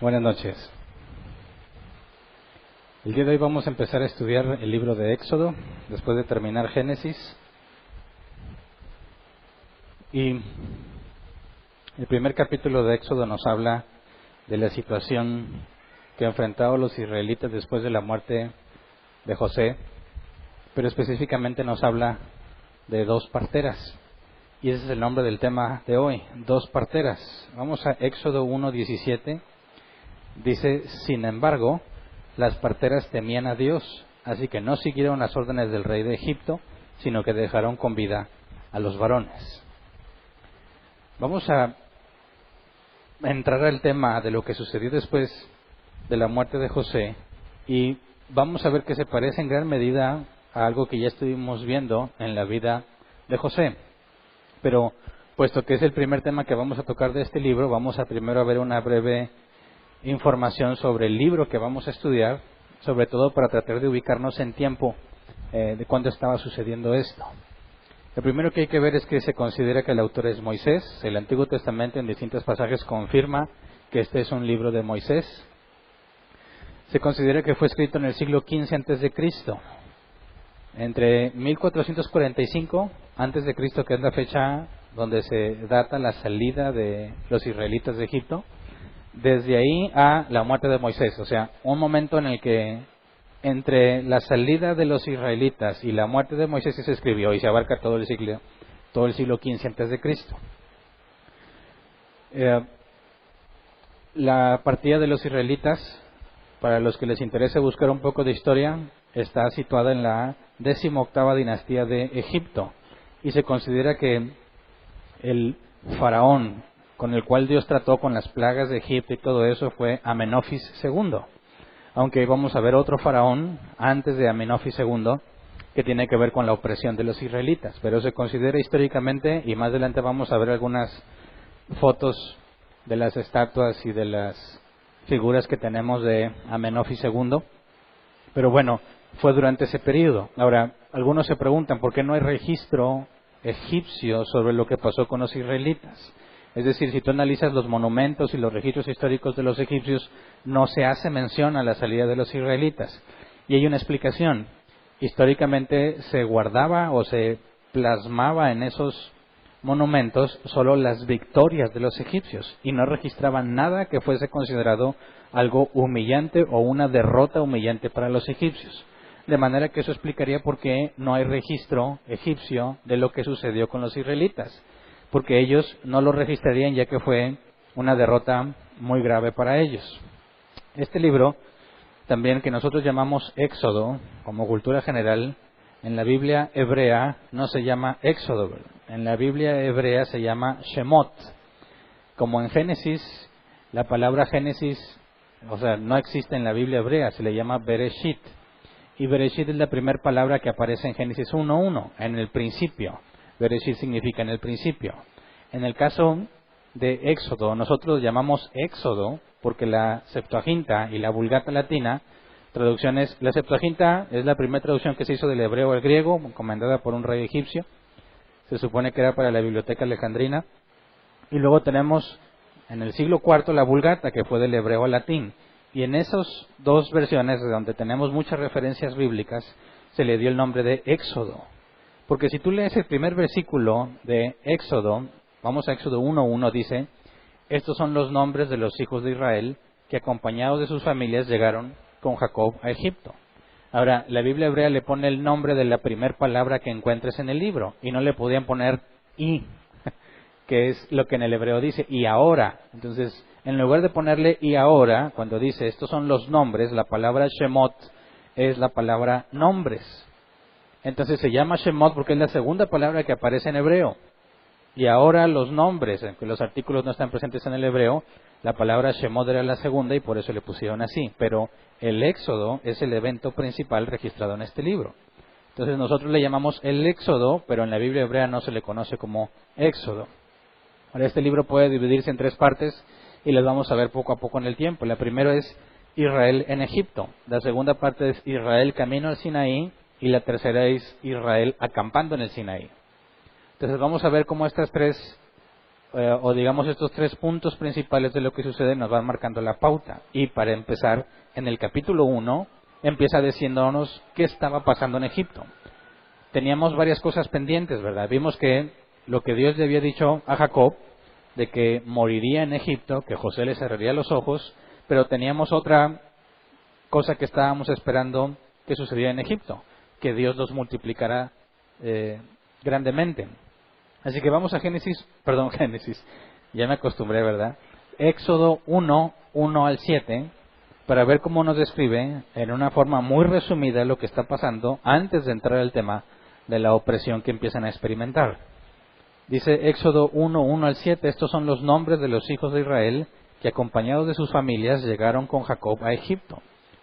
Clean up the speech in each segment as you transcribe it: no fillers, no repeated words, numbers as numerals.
Buenas noches. El día de hoy vamos a empezar a estudiar el libro de Éxodo, después de terminar Génesis. Y el primer capítulo de Éxodo nos habla de la situación que enfrentaron los israelitas después de la muerte de José, pero específicamente nos habla de dos parteras. Y ese es el nombre del tema de hoy, dos parteras. Vamos a Éxodo 1:17. Dice, sin embargo, las parteras temían a Dios, así que no siguieron las órdenes del rey de Egipto, sino que dejaron con vida a los varones. Vamos a entrar al tema de lo que sucedió después de la muerte de José y vamos a ver que se parece en gran medida a algo que ya estuvimos viendo en la vida de José. Pero, puesto que es el primer tema que vamos a tocar de este libro, vamos a primero ver una breve información sobre el libro que vamos a estudiar, sobre todo para tratar de ubicarnos en tiempo de cuándo estaba sucediendo esto. Lo primero que hay que ver es que se considera que el autor es Moisés. El Antiguo Testamento en distintos pasajes confirma que este es un libro de Moisés. Se considera que fue escrito en el siglo XV a.C., entre 1445 a.C., que es la fecha donde se data la salida de los israelitas de Egipto, desde ahí a la muerte de Moisés, o sea, un momento en el que entre la salida de los israelitas y la muerte de Moisés se escribió y se abarca todo el siglo XV a.C. La partida de los israelitas, para los que les interese buscar un poco de historia, está situada en la 18ª dinastía de Egipto y se considera que el faraón con el cual Dios trató con las plagas de Egipto y todo eso fue Amenofis II. Aunque vamos a ver otro faraón antes de Amenofis II que tiene que ver con la opresión de los israelitas. Pero se considera históricamente, y más adelante vamos a ver algunas fotos de las estatuas y de las figuras que tenemos de Amenofis II. Pero bueno, fue durante ese periodo. Ahora, algunos se preguntan por qué no hay registro egipcio sobre lo que pasó con los israelitas. Es decir, si tú analizas los monumentos y los registros históricos de los egipcios, no se hace mención a la salida de los israelitas. Y hay una explicación. Históricamente se guardaba o se plasmaba en esos monumentos solo las victorias de los egipcios y no registraban nada que fuese considerado algo humillante o una derrota humillante para los egipcios. De manera que eso explicaría por qué no hay registro egipcio de lo que sucedió con los israelitas, porque ellos no lo registrarían ya que fue una derrota muy grave para ellos. Este libro, también que nosotros llamamos Éxodo, como cultura general, en la Biblia hebrea no se llama Éxodo, en la Biblia hebrea se llama Shemot. Como en Génesis, la palabra Génesis, no existe en la Biblia hebrea, se le llama Bereshit. Y Bereshit es la primera palabra que aparece en Génesis 1:1, en el principio. Bereshit significa en el principio. En el caso de Éxodo, nosotros lo llamamos Éxodo porque la Septuaginta y la Vulgata latina, traducciones, la Septuaginta es la primera traducción que se hizo del hebreo al griego, encomendada por un rey egipcio. Se supone que era para la Biblioteca Alejandrina. Y luego tenemos en el siglo IV la Vulgata, que fue del hebreo al latín. Y en esas dos versiones, donde tenemos muchas referencias bíblicas, se le dio el nombre de Éxodo. Porque si tú lees el primer versículo de Éxodo, vamos a Éxodo 1:1, dice, estos son los nombres de los hijos de Israel que acompañados de sus familias llegaron con Jacob a Egipto. Ahora, la Biblia hebrea le pone el nombre de la primera palabra que encuentres en el libro y no le podían poner y, que es lo que en el hebreo dice, y ahora. Entonces, en lugar de ponerle y ahora, cuando dice estos son los nombres, la palabra Shemot es la palabra nombres. Entonces se llama Shemot porque es la segunda palabra que aparece en hebreo. Y ahora los nombres, aunque los artículos no están presentes en el hebreo, la palabra Shemot era la segunda y por eso le pusieron así. Pero el Éxodo es el evento principal registrado en este libro. Entonces nosotros le llamamos el Éxodo, pero en la Biblia hebrea no se le conoce como Éxodo. Ahora este libro puede dividirse en tres partes y las vamos a ver poco a poco en el tiempo. La primera es Israel en Egipto. La segunda parte es Israel camino al Sinaí. Y la tercera es Israel acampando en el Sinaí. Entonces vamos a ver cómo estas tres o digamos estos 3 puntos principales de lo que sucede nos van marcando la pauta. Y para empezar, en el capítulo 1 empieza diciéndonos qué estaba pasando en Egipto. Teníamos varias cosas pendientes, ¿verdad? Vimos que lo que Dios le había dicho a Jacob, de que moriría en Egipto, que José le cerraría los ojos, pero teníamos otra cosa que estábamos esperando que sucediera en Egipto, que Dios los multiplicara grandemente. Así que vamos a Génesis, ya me acostumbré, ¿verdad? Éxodo 1, 1 al 7, para ver cómo nos describe en una forma muy resumida lo que está pasando antes de entrar al tema de la opresión que empiezan a experimentar. Dice Éxodo 1, 1 al 7, estos son los nombres de los hijos de Israel que acompañados de sus familias llegaron con Jacob a Egipto.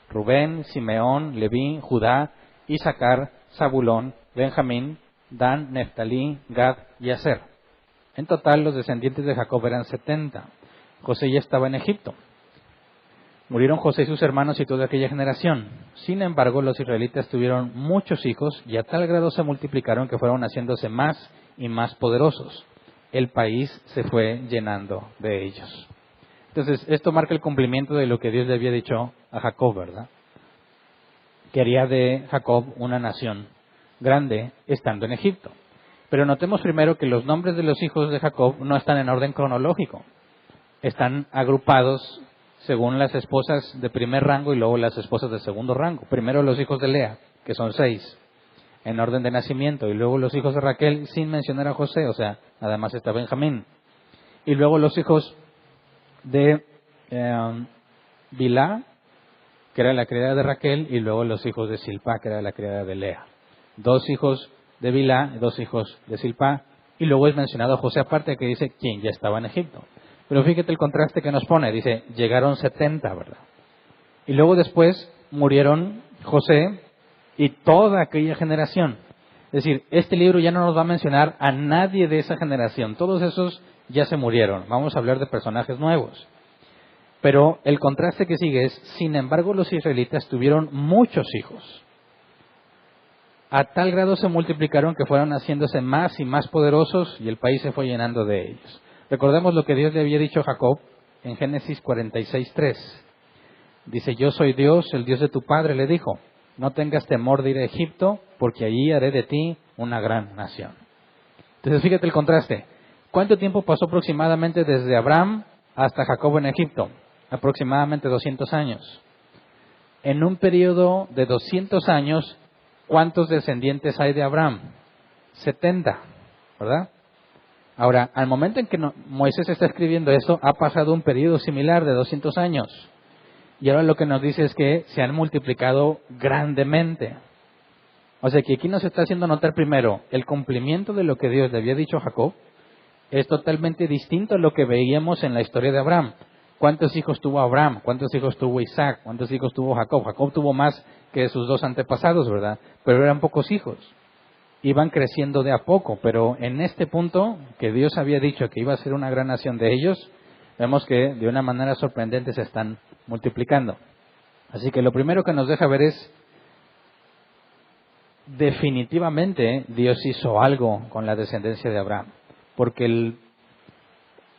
Rubén, Simeón, Leví, Judá, Isaacar, Zabulón, Benjamín, Dan, Neftalí, Gad y Aser. En total los descendientes de Jacob eran 70. José ya estaba en Egipto. Murieron José y sus hermanos y toda aquella generación. Sin embargo, los israelitas tuvieron muchos hijos y a tal grado se multiplicaron que fueron haciéndose más y más poderosos. El país se fue llenando de ellos. Entonces, esto marca el cumplimiento de lo que Dios le había dicho a Jacob, ¿verdad? Que haría de Jacob una nación grande estando en Egipto. Pero notemos primero que los nombres de los hijos de Jacob no están en orden cronológico. Están agrupados según las esposas de primer rango y luego las esposas de segundo rango. Primero los hijos de Lea, que son 6, en orden de nacimiento, y luego los hijos de Raquel, sin mencionar a José, o sea, además está Benjamín. Y luego los hijos de Bilhá, que era la criada de Raquel, y luego los hijos de Silpá, que era la criada de Lea. 2 hijos de Bilhá, 2 hijos de Silpá, y luego es mencionado a José aparte, que dice quién ya estaba en Egipto. Pero fíjate el contraste que nos pone, dice, llegaron 70, ¿verdad? Y luego después murieron José y toda aquella generación. Es decir, este libro ya no nos va a mencionar a nadie de esa generación, todos esos ya se murieron. Vamos a hablar de personajes nuevos. Pero el contraste que sigue es, sin embargo, los israelitas tuvieron muchos hijos. A tal grado se multiplicaron que fueron haciéndose más y más poderosos y el país se fue llenando de ellos. Recordemos lo que Dios le había dicho a Jacob en Génesis 46:3. Dice, yo soy Dios, el Dios de tu padre, le dijo, no tengas temor de ir a Egipto, porque allí haré de ti una gran nación. Entonces fíjate el contraste. ¿Cuánto tiempo pasó aproximadamente desde Abraham hasta Jacob en Egipto? Aproximadamente 200 años. En un periodo de 200 años, ¿cuántos descendientes hay de Abraham? 70, ¿verdad? Ahora, al momento en que Moisés está escribiendo esto, ha pasado un periodo similar de 200 años. Y ahora lo que nos dice es que se han multiplicado grandemente. O sea que aquí nos está haciendo notar primero el cumplimiento de lo que Dios le había dicho a Jacob. Es totalmente distinto a lo que veíamos en la historia de Abraham. ¿Cuántos hijos tuvo Abraham? ¿Cuántos hijos tuvo Isaac? ¿Cuántos hijos tuvo Jacob? Jacob tuvo más que sus 2 antepasados, ¿verdad? Pero eran pocos hijos. Iban creciendo de a poco, pero en este punto que Dios había dicho que iba a ser una gran nación de ellos, vemos que de una manera sorprendente se están multiplicando. Así que lo primero que nos deja ver es, definitivamente Dios hizo algo con la descendencia de Abraham, porque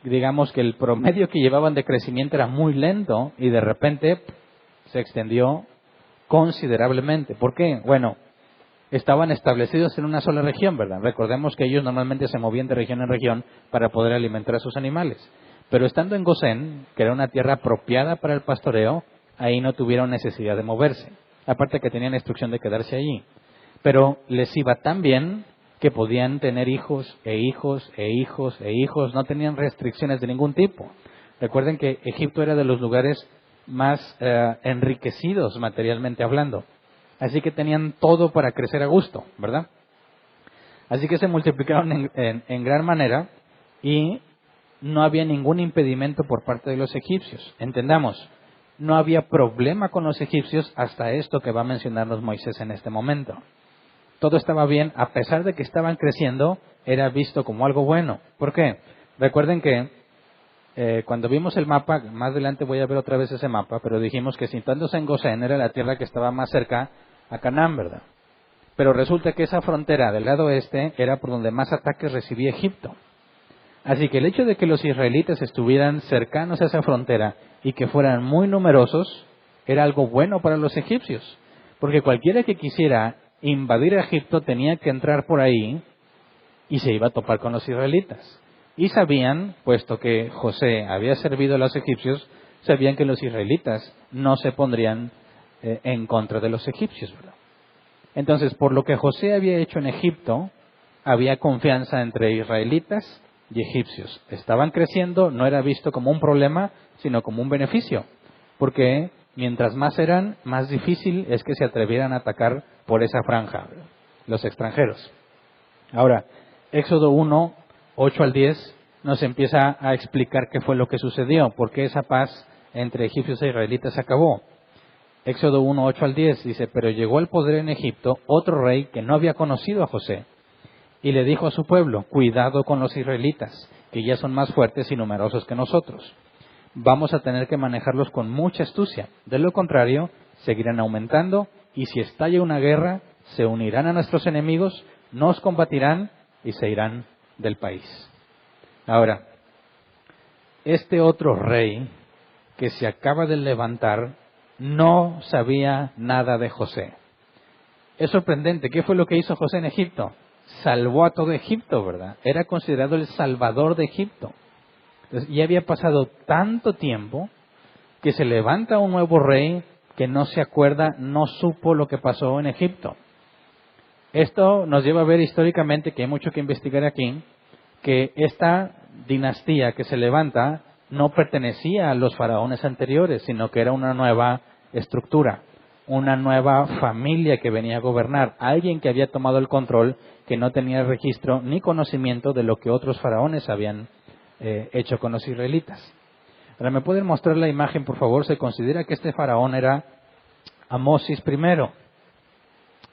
digamos que el promedio que llevaban de crecimiento era muy lento y de repente se extendió considerablemente. ¿Por qué? Bueno, estaban establecidos en una sola región, ¿verdad? Recordemos que ellos normalmente se movían de región en región para poder alimentar a sus animales. Pero estando en Gosén, que era una tierra apropiada para el pastoreo, ahí no tuvieron necesidad de moverse. Aparte que tenían instrucción de quedarse allí. Pero les iba tan bien que podían tener hijos e hijos e hijos e hijos. No tenían restricciones de ningún tipo. Recuerden que Egipto era de los lugares más enriquecidos materialmente hablando. Así que tenían todo para crecer a gusto, ¿verdad? Así que se multiplicaron en gran manera y no había ningún impedimento por parte de los egipcios. Entendamos, no había problema con los egipcios hasta esto que va a mencionarnos Moisés en este momento. Todo estaba bien, a pesar de que estaban creciendo, era visto como algo bueno. ¿Por qué? Recuerden que cuando vimos el mapa, más adelante voy a ver otra vez ese mapa, pero dijimos que situándose en Gosén era la tierra que estaba más cerca a Canaán, ¿verdad? Pero resulta que esa frontera del lado oeste era por donde más ataques recibía Egipto. Así que el hecho de que los israelitas estuvieran cercanos a esa frontera y que fueran muy numerosos era algo bueno para los egipcios, porque cualquiera que quisiera invadir Egipto tenía que entrar por ahí y se iba a topar con los israelitas. Y sabían, puesto que José había servido a los egipcios, sabían que los israelitas no se pondrían en contra de los egipcios, ¿verdad? Entonces, por lo que José había hecho en Egipto, había confianza entre israelitas y egipcios. Estaban creciendo, no era visto como un problema, sino como un beneficio, porque mientras más eran, más difícil es que se atrevieran a atacar por esa franja, ¿verdad?, los extranjeros. Ahora, Éxodo 1, 8 al 10, nos empieza a explicar qué fue lo que sucedió, por qué esa paz entre egipcios e israelitas se acabó. Éxodo 1, 8 al 10 dice: pero llegó al poder en Egipto otro rey que no había conocido a José, y le dijo a su pueblo: cuidado con los israelitas, que ya son más fuertes y numerosos que nosotros. Vamos a tener que manejarlos con mucha astucia. De lo contrario, seguirán aumentando, y si estalla una guerra, se unirán a nuestros enemigos, nos combatirán y se irán del país. Ahora, este otro rey que se acaba de levantar no sabía nada de José. Es sorprendente. ¿Qué fue lo que hizo José en Egipto? Salvó a todo Egipto, ¿verdad? Era considerado el salvador de Egipto. Entonces, ya había pasado tanto tiempo que se levanta un nuevo rey que no se acuerda, no supo lo que pasó en Egipto. Esto nos lleva a ver históricamente, que hay mucho que investigar aquí, que esta dinastía que se levanta no pertenecía a los faraones anteriores, sino que era una nueva estructura, una nueva familia que venía a gobernar, alguien que había tomado el control, que no tenía registro ni conocimiento de lo que otros faraones habían hecho con los israelitas. Ahora, ¿me pueden mostrar la imagen, por favor? Se considera que este faraón era Amosis I,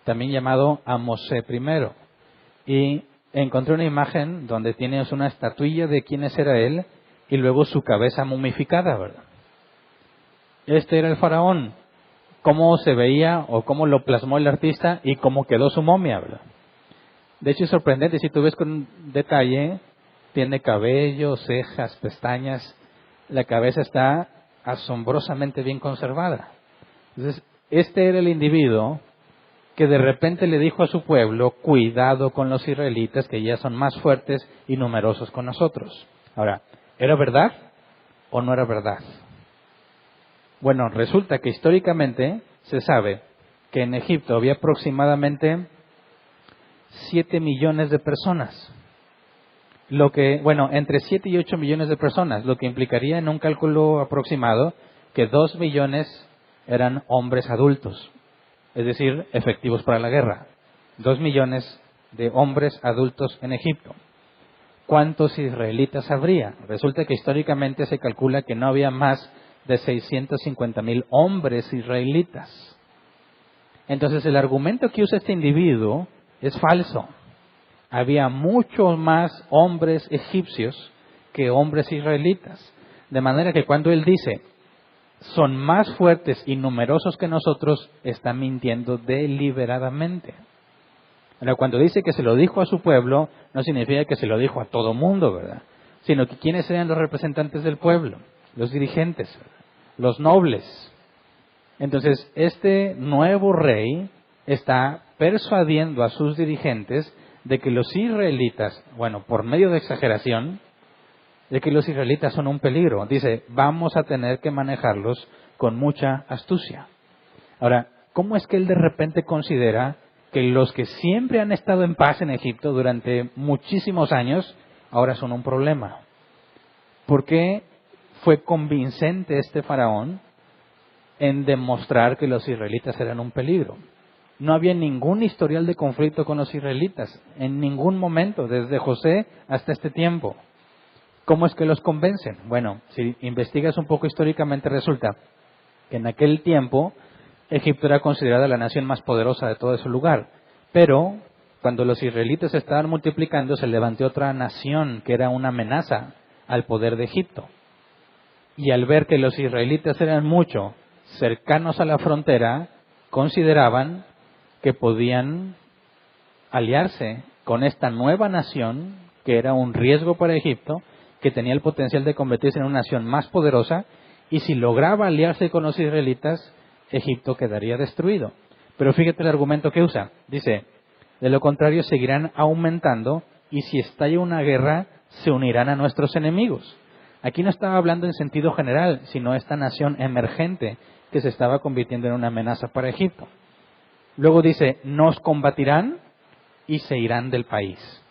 también llamado Amosé I. Y encontré una imagen donde tienes una estatuilla de quién era él y luego su cabeza mumificada, ¿verdad? Este era el faraón. Cómo se veía o cómo lo plasmó el artista y cómo quedó su momia, ¿verdad? De hecho, es sorprendente. Si tú ves con detalle, tiene cabello, cejas, pestañas. La cabeza está asombrosamente bien conservada. Entonces, este era el individuo que de repente le dijo a su pueblo: cuidado con los israelitas, que ya son más fuertes y numerosos con nosotros. Ahora, ¿era verdad o no era verdad? Bueno, resulta que históricamente se sabe que en Egipto había aproximadamente 7 millones de personas. Entre 7 y 8 millones de personas, lo que implicaría en un cálculo aproximado que 2 millones eran hombres adultos, es decir, efectivos para la guerra. 2 millones de hombres adultos en Egipto. ¿Cuántos israelitas habría? Resulta que históricamente se calcula que no había más de 650,000 hombres israelitas. Entonces, el argumento que usa este individuo es falso. Había muchos más hombres egipcios que hombres israelitas. De manera que cuando él dice: son más fuertes y numerosos que nosotros, está mintiendo deliberadamente. Ahora, cuando dice que se lo dijo a su pueblo, no significa que se lo dijo a todo mundo, ¿verdad? Sino que ¿quiénes eran los representantes del pueblo? Los dirigentes, ¿verdad?, los nobles. Entonces, este nuevo rey está persuadiendo a sus dirigentes de que los israelitas, por medio de exageración, de que los israelitas son un peligro. Dice: vamos a tener que manejarlos con mucha astucia. Ahora, ¿cómo es que él de repente considera que los que siempre han estado en paz en Egipto durante muchísimos años, ahora son un problema? ¿Por qué fue convincente este faraón en demostrar que los israelitas eran un peligro? No había ningún historial de conflicto con los israelitas, en ningún momento, desde José hasta este tiempo. ¿Cómo es que los convencen? Bueno, si investigas un poco históricamente, resulta que en aquel tiempo Egipto era considerada la nación más poderosa de todo ese lugar. Pero cuando los israelitas estaban multiplicando, se levantó otra nación que era una amenaza al poder de Egipto. Y al ver que los israelitas eran mucho cercanos a la frontera, consideraban que podían aliarse con esta nueva nación que era un riesgo para Egipto, que tenía el potencial de convertirse en una nación más poderosa, y si lograba aliarse con los israelitas, Egipto quedaría destruido. Pero fíjate el argumento que usa. Dice, de lo contrario seguirán aumentando, y si estalla una guerra, se unirán a nuestros enemigos. Aquí no estaba hablando en sentido general, sino esta nación emergente que se estaba convirtiendo en una amenaza para Egipto. Luego dice, nos combatirán y se irán del país.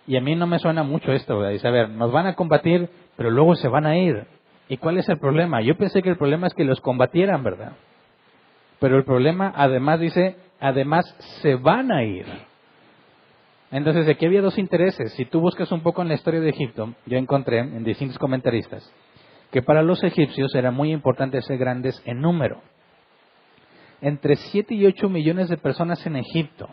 Y a mí no me suena mucho esto, ¿verdad? Dice, a ver, nos van a combatir, pero luego se van a ir. ¿Y cuál es el problema? Yo pensé que el problema es que los combatieran, ¿verdad? Pero el problema, además, dice, además se van a ir. Entonces, aquí había dos intereses. Si tú buscas un poco en la historia de Egipto, yo encontré en distintos comentaristas que para los egipcios era muy importante ser grandes en número. Entre 7 y 8 millones de personas en Egipto.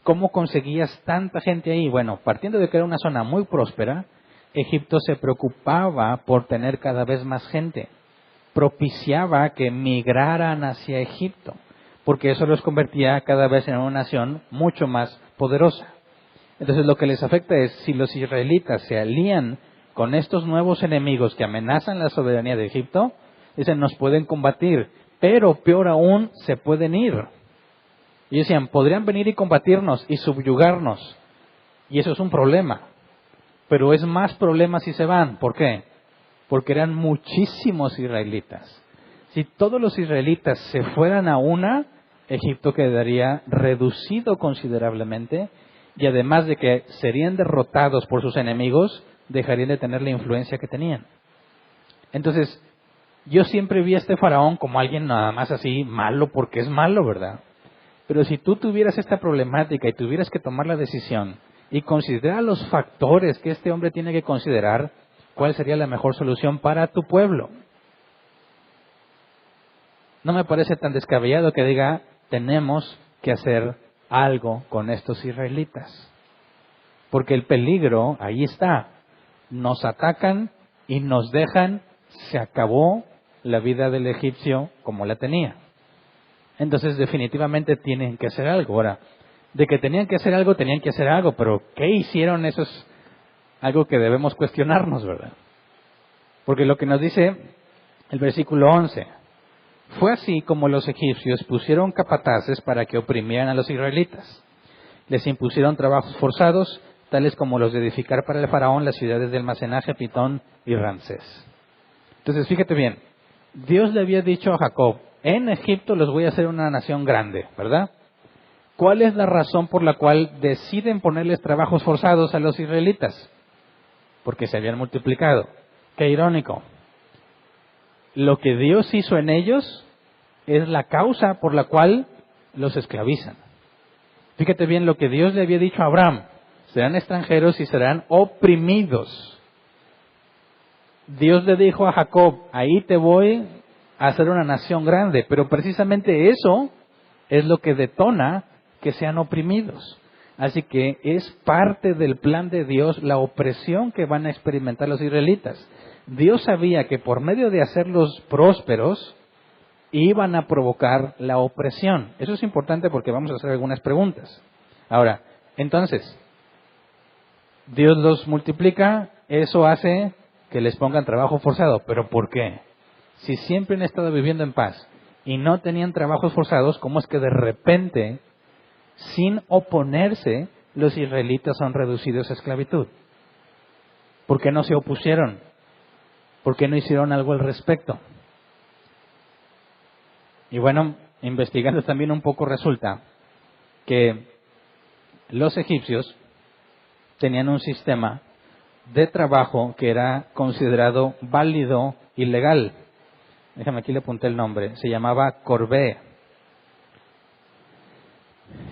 ¿Cómo conseguías tanta gente ahí? Bueno, partiendo de que era una zona muy próspera, Egipto se preocupaba por tener cada vez más gente. Propiciaba que migraran hacia Egipto, porque eso los convertía cada vez en una nación mucho más poderosa. Entonces lo que les afecta es, si los israelitas se alían con estos nuevos enemigos que amenazan la soberanía de Egipto, dicen, nos pueden combatir, pero peor aún, se pueden ir. Y decían, podrían venir y combatirnos y subyugarnos, y eso es un problema. Pero es más problema si se van. ¿Por qué? Porque eran muchísimos israelitas. Si todos los israelitas se fueran a una, Egipto quedaría reducido considerablemente, y además de que serían derrotados por sus enemigos, dejarían de tener la influencia que tenían. Entonces, yo siempre vi a este faraón como alguien nada más así malo porque es malo, ¿verdad? Pero si tú tuvieras esta problemática y tuvieras que tomar la decisión y considerar los factores que este hombre tiene que considerar, ¿cuál sería la mejor solución para tu pueblo? No me parece tan descabellado que diga, tenemos que hacer algo con estos israelitas. Porque el peligro ahí está. Nos atacan y nos dejan, se acabó la vida del egipcio como la tenía. Entonces definitivamente tienen que hacer algo. Ahora, de que tenían que hacer algo, pero ¿qué hicieron? Eso es algo que debemos cuestionarnos, ¿verdad? Porque lo que nos dice el versículo 11, fue así como los egipcios pusieron capataces para que oprimieran a los israelitas. Les impusieron trabajos forzados, tales como los de edificar para el faraón las ciudades de almacenaje, Pitón y Ramsés. Entonces, fíjate bien, Dios le había dicho a Jacob, en Egipto los voy a hacer una nación grande, ¿verdad? ¿Cuál es la razón por la cual deciden ponerles trabajos forzados a los israelitas? Porque se habían multiplicado. Qué irónico. Lo que Dios hizo en ellos es la causa por la cual los esclavizan. Fíjate bien lo que Dios le había dicho a Abraham. Serán extranjeros y serán oprimidos. Dios le dijo a Jacob, ahí te voy a hacer una nación grande. Pero precisamente eso es lo que detona que sean oprimidos. Así que es parte del plan de Dios la opresión que van a experimentar los israelitas. Dios sabía que por medio de hacerlos prósperos, iban a provocar la opresión. Eso es importante porque vamos a hacer algunas preguntas. Ahora, entonces, Dios los multiplica, eso hace que les pongan trabajo forzado. ¿Pero por qué? Si siempre han estado viviendo en paz y no tenían trabajos forzados, ¿cómo es que de repente, sin oponerse, los israelitas son reducidos a esclavitud? ¿Por qué no se opusieron? ¿Por qué no hicieron algo al respecto? Y bueno, investigando también un poco resulta que los egipcios tenían un sistema de trabajo que era considerado válido y legal. Déjame, aquí le apunté el nombre. Se llamaba corvée.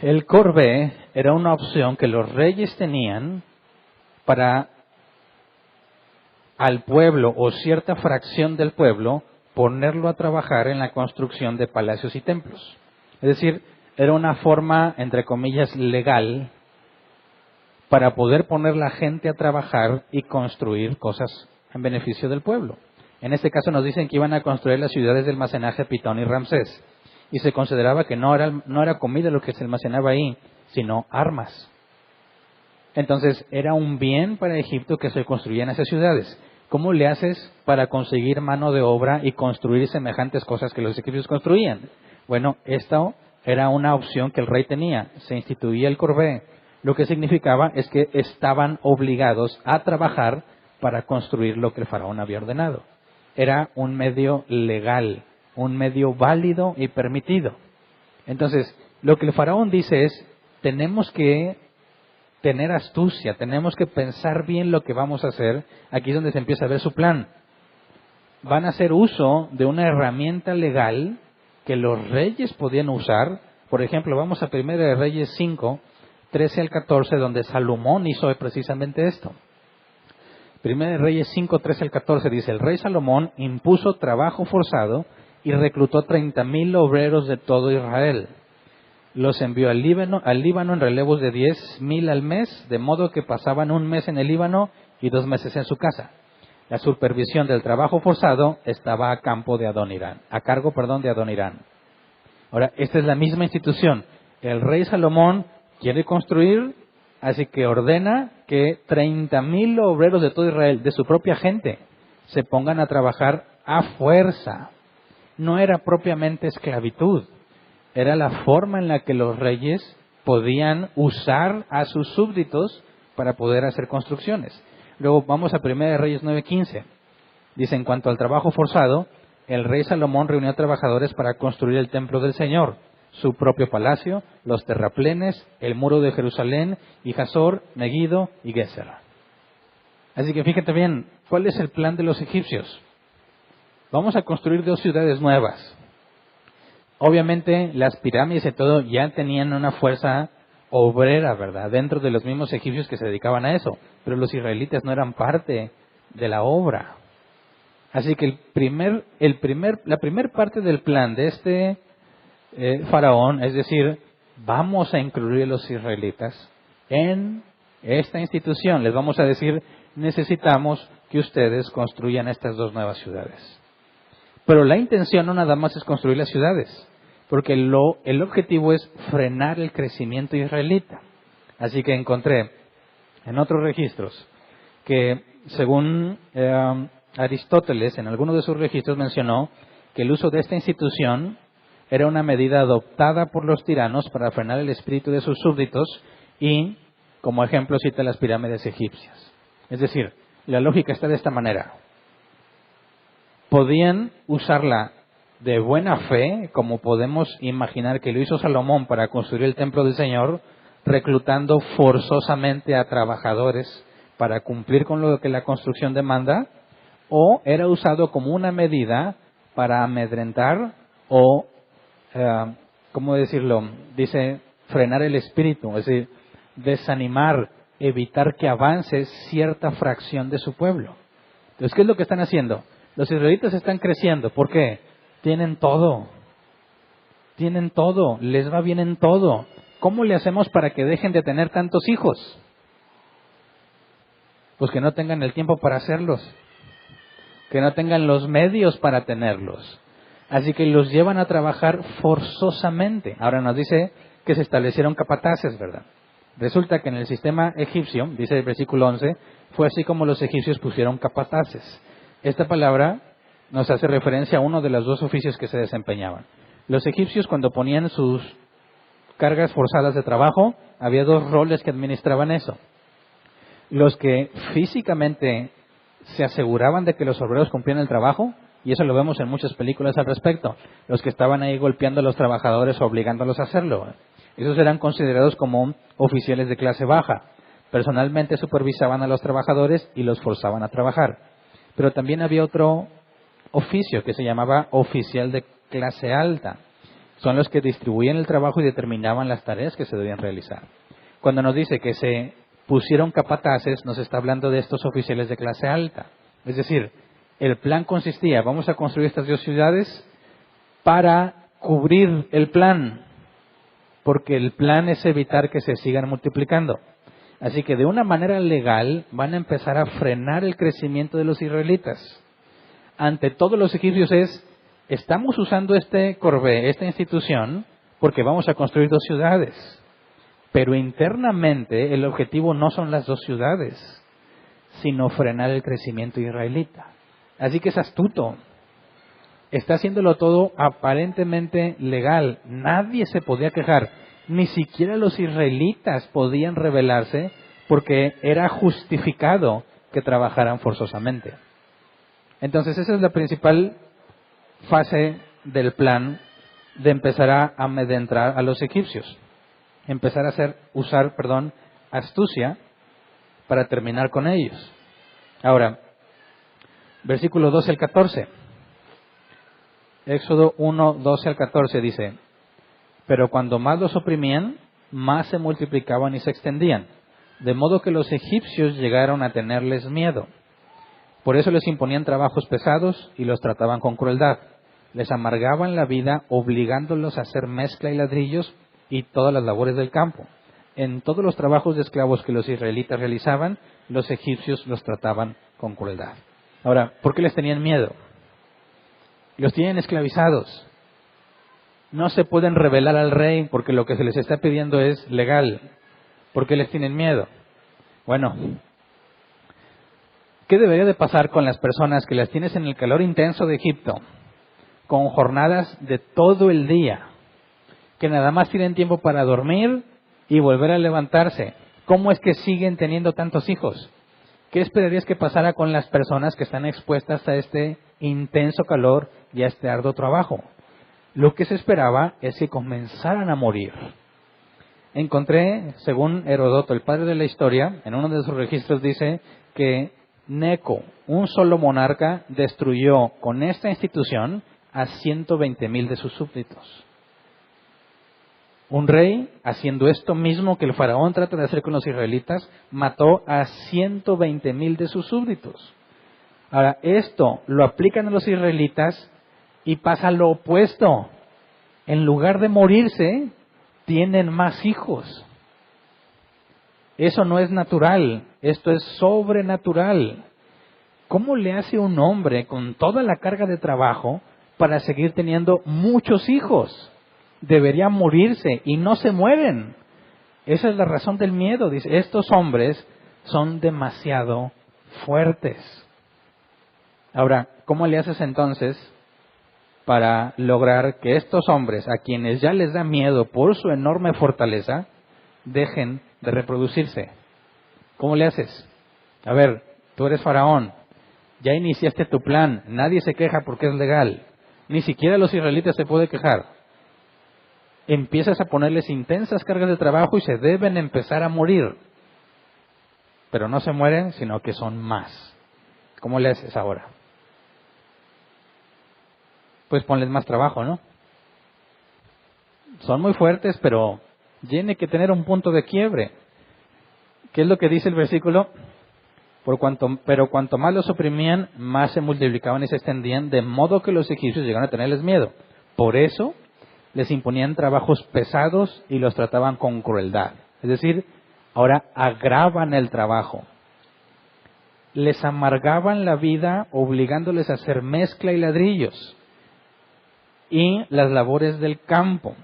El corvée era una opción que los reyes tenían para al pueblo o cierta fracción del pueblo ponerlo a trabajar en la construcción de palacios y templos. Es decir, era una forma, entre comillas, legal para poder poner la gente a trabajar y construir cosas en beneficio del pueblo. En este caso nos dicen que iban a construir las ciudades de almacenaje Pitón y Ramsés. Y se consideraba que no era comida lo que se almacenaba ahí, sino armas. Entonces, era un bien para Egipto que se construyeran esas ciudades. ¿Cómo le haces para conseguir mano de obra y construir semejantes cosas que los egipcios construían? Bueno, esto era una opción que el rey tenía. Se instituía el corbé. Lo que significaba es que estaban obligados a trabajar para construir lo que el faraón había ordenado. Era un medio legal, un medio válido y permitido. Entonces, lo que el faraón dice es, tenemos que tener astucia, tenemos que pensar bien lo que vamos a hacer. Aquí es donde se empieza a ver su plan. Van a hacer uso de una herramienta legal que los reyes podían usar. Por ejemplo, vamos a 1 de Reyes 5, 13 al 14, donde Salomón hizo precisamente esto. 1 de Reyes 5, 13 al 14 dice, el rey Salomón impuso trabajo forzado y reclutó 30,000 obreros de todo Israel. Los envió al Líbano en relevos de 10,000 al mes, de modo que pasaban un mes en el Líbano y 2 meses en su casa. La supervisión del trabajo forzado estaba a cargo de Adonirán. Ahora, esta es la misma institución. El rey Salomón quiere construir, así que ordena que 30,000 obreros de todo Israel, de su propia gente, se pongan a trabajar a fuerza. No era propiamente esclavitud. Era la forma en la que los reyes podían usar a sus súbditos para poder hacer construcciones. Luego vamos a 1 de Reyes 9:15. Dice, en cuanto al trabajo forzado, el rey Salomón reunió trabajadores para construir el templo del Señor, su propio palacio, los terraplenes, el muro de Jerusalén, y Hazor, Megiddo y Gezer. Así que fíjate bien, ¿cuál es el plan de los egipcios? Vamos a construir 2 ciudades nuevas. Obviamente las pirámides y todo ya tenían una fuerza obrera, ¿verdad? Dentro de los mismos egipcios que se dedicaban a eso. Pero los israelitas no eran parte de la obra. Así que la primer parte del plan de este faraón, es decir, vamos a incluir a los israelitas en esta institución. Les vamos a decir, necesitamos que ustedes construyan estas 2 nuevas ciudades. Pero la intención no nada más es construir las ciudades, porque el objetivo es frenar el crecimiento israelita. Así que encontré en otros registros que, según Aristóteles, en alguno de sus registros mencionó que el uso de esta institución era una medida adoptada por los tiranos para frenar el espíritu de sus súbditos y, como ejemplo, cita las pirámides egipcias. Es decir, la lógica está de esta manera. Podían usarla de buena fe, como podemos imaginar que lo hizo Salomón para construir el templo del Señor, reclutando forzosamente a trabajadores para cumplir con lo que la construcción demanda, o era usado como una medida para amedrentar o, ¿cómo decirlo? Dice, frenar el espíritu, es decir, desanimar, evitar que avance cierta fracción de su pueblo. Entonces, ¿qué es lo que están haciendo? Los israelitas están creciendo. ¿Por qué? Tienen todo. Tienen todo. Les va bien en todo. ¿Cómo le hacemos para que dejen de tener tantos hijos? Pues que no tengan el tiempo para hacerlos. Que no tengan los medios para tenerlos. Así que los llevan a trabajar forzosamente. Ahora nos dice que se establecieron capataces, ¿verdad? Resulta que en el sistema egipcio, dice el versículo 11, fue así como los egipcios pusieron capataces. Esta palabra nos hace referencia a uno de los 2 oficios que se desempeñaban. Los egipcios, cuando ponían sus cargas forzadas de trabajo, había 2 roles que administraban eso. Los que físicamente se aseguraban de que los obreros cumplían el trabajo, y eso lo vemos en muchas películas al respecto. Los que estaban ahí golpeando a los trabajadores, obligándolos a hacerlo. Esos eran considerados como oficiales de clase baja. Personalmente supervisaban a los trabajadores y los forzaban a trabajar. Pero también había otro oficio que se llamaba oficial de clase alta. Son los que distribuían el trabajo y determinaban las tareas que se debían realizar. Cuando nos dice que se pusieron capataces, nos está hablando de estos oficiales de clase alta. Es decir, el plan consistía, vamos a construir estas 2 ciudades para cubrir el plan, porque el plan es evitar que se sigan multiplicando. Así que de una manera legal van a empezar a frenar el crecimiento de los israelitas. Ante todos los egipcios estamos usando este corbé, esta institución, porque vamos a construir 2 ciudades. Pero internamente el objetivo no son las dos ciudades, sino frenar el crecimiento israelita. Así que es astuto. Está haciéndolo todo aparentemente legal. Nadie se podía quejar. Ni siquiera los israelitas podían rebelarse porque era justificado que trabajaran forzosamente. Entonces esa es la principal fase del plan de empezar a amedrentar a los egipcios. Empezar a usar astucia para terminar con ellos. Ahora, versículo 12 al 14. Éxodo 1, 12 al 14 dice: pero cuando más los oprimían, más se multiplicaban y se extendían, de modo que los egipcios llegaron a tenerles miedo. Por eso les imponían trabajos pesados y los trataban con crueldad. Les amargaban la vida obligándolos a hacer mezcla y ladrillos y todas las labores del campo. En todos los trabajos de esclavos que los israelitas realizaban, los egipcios los trataban con crueldad. Ahora, ¿por qué les tenían miedo? Los tienen esclavizados. No se pueden rebelar al rey porque lo que se les está pidiendo es legal. ¿Por qué les tienen miedo? Bueno, ¿qué debería de pasar con las personas que las tienes en el calor intenso de Egipto, con jornadas de todo el día, que nada más tienen tiempo para dormir y volver a levantarse? ¿Cómo es que siguen teniendo tantos hijos? ¿Qué esperarías que pasara con las personas que están expuestas a este intenso calor y a este arduo trabajo? Lo que se esperaba es que comenzaran a morir. Encontré, según Heródoto, el padre de la historia, en uno de sus registros dice que Neco, un solo monarca, destruyó con esta institución a 120,000 de sus súbditos. Un rey, haciendo esto mismo que el faraón trata de hacer con los israelitas, mató a 120,000 de sus súbditos. Ahora, esto lo aplican a los israelitas y pasa lo opuesto. En lugar de morirse, tienen más hijos. Eso no es natural, esto es sobrenatural. ¿Cómo le hace un hombre con toda la carga de trabajo para seguir teniendo muchos hijos? Debería morirse y no se mueren. Esa es la razón del miedo. Dice, estos hombres son demasiado fuertes. Ahora, ¿cómo le haces entonces para lograr que estos hombres, a quienes ya les da miedo por su enorme fortaleza, dejen de reproducirse? ¿Cómo le haces? A ver, tú eres faraón, ya iniciaste tu plan, nadie se queja porque es legal, ni siquiera los israelitas se pueden quejar. Empiezas a ponerles intensas cargas de trabajo y se deben empezar a morir. Pero no se mueren, sino que son más. ¿Cómo le haces ahora? Pues ponles más trabajo, ¿no? Son muy fuertes, pero tiene que tener un punto de quiebre. ¿Qué es lo que dice el versículo? Pero cuanto más los oprimían, más se multiplicaban y se extendían, de modo que los egipcios llegaron a tenerles miedo. Por eso les imponían trabajos pesados y los trataban con crueldad. Es decir, ahora agravan el trabajo. Les amargaban la vida obligándoles a hacer mezcla y ladrillos y las labores del campo.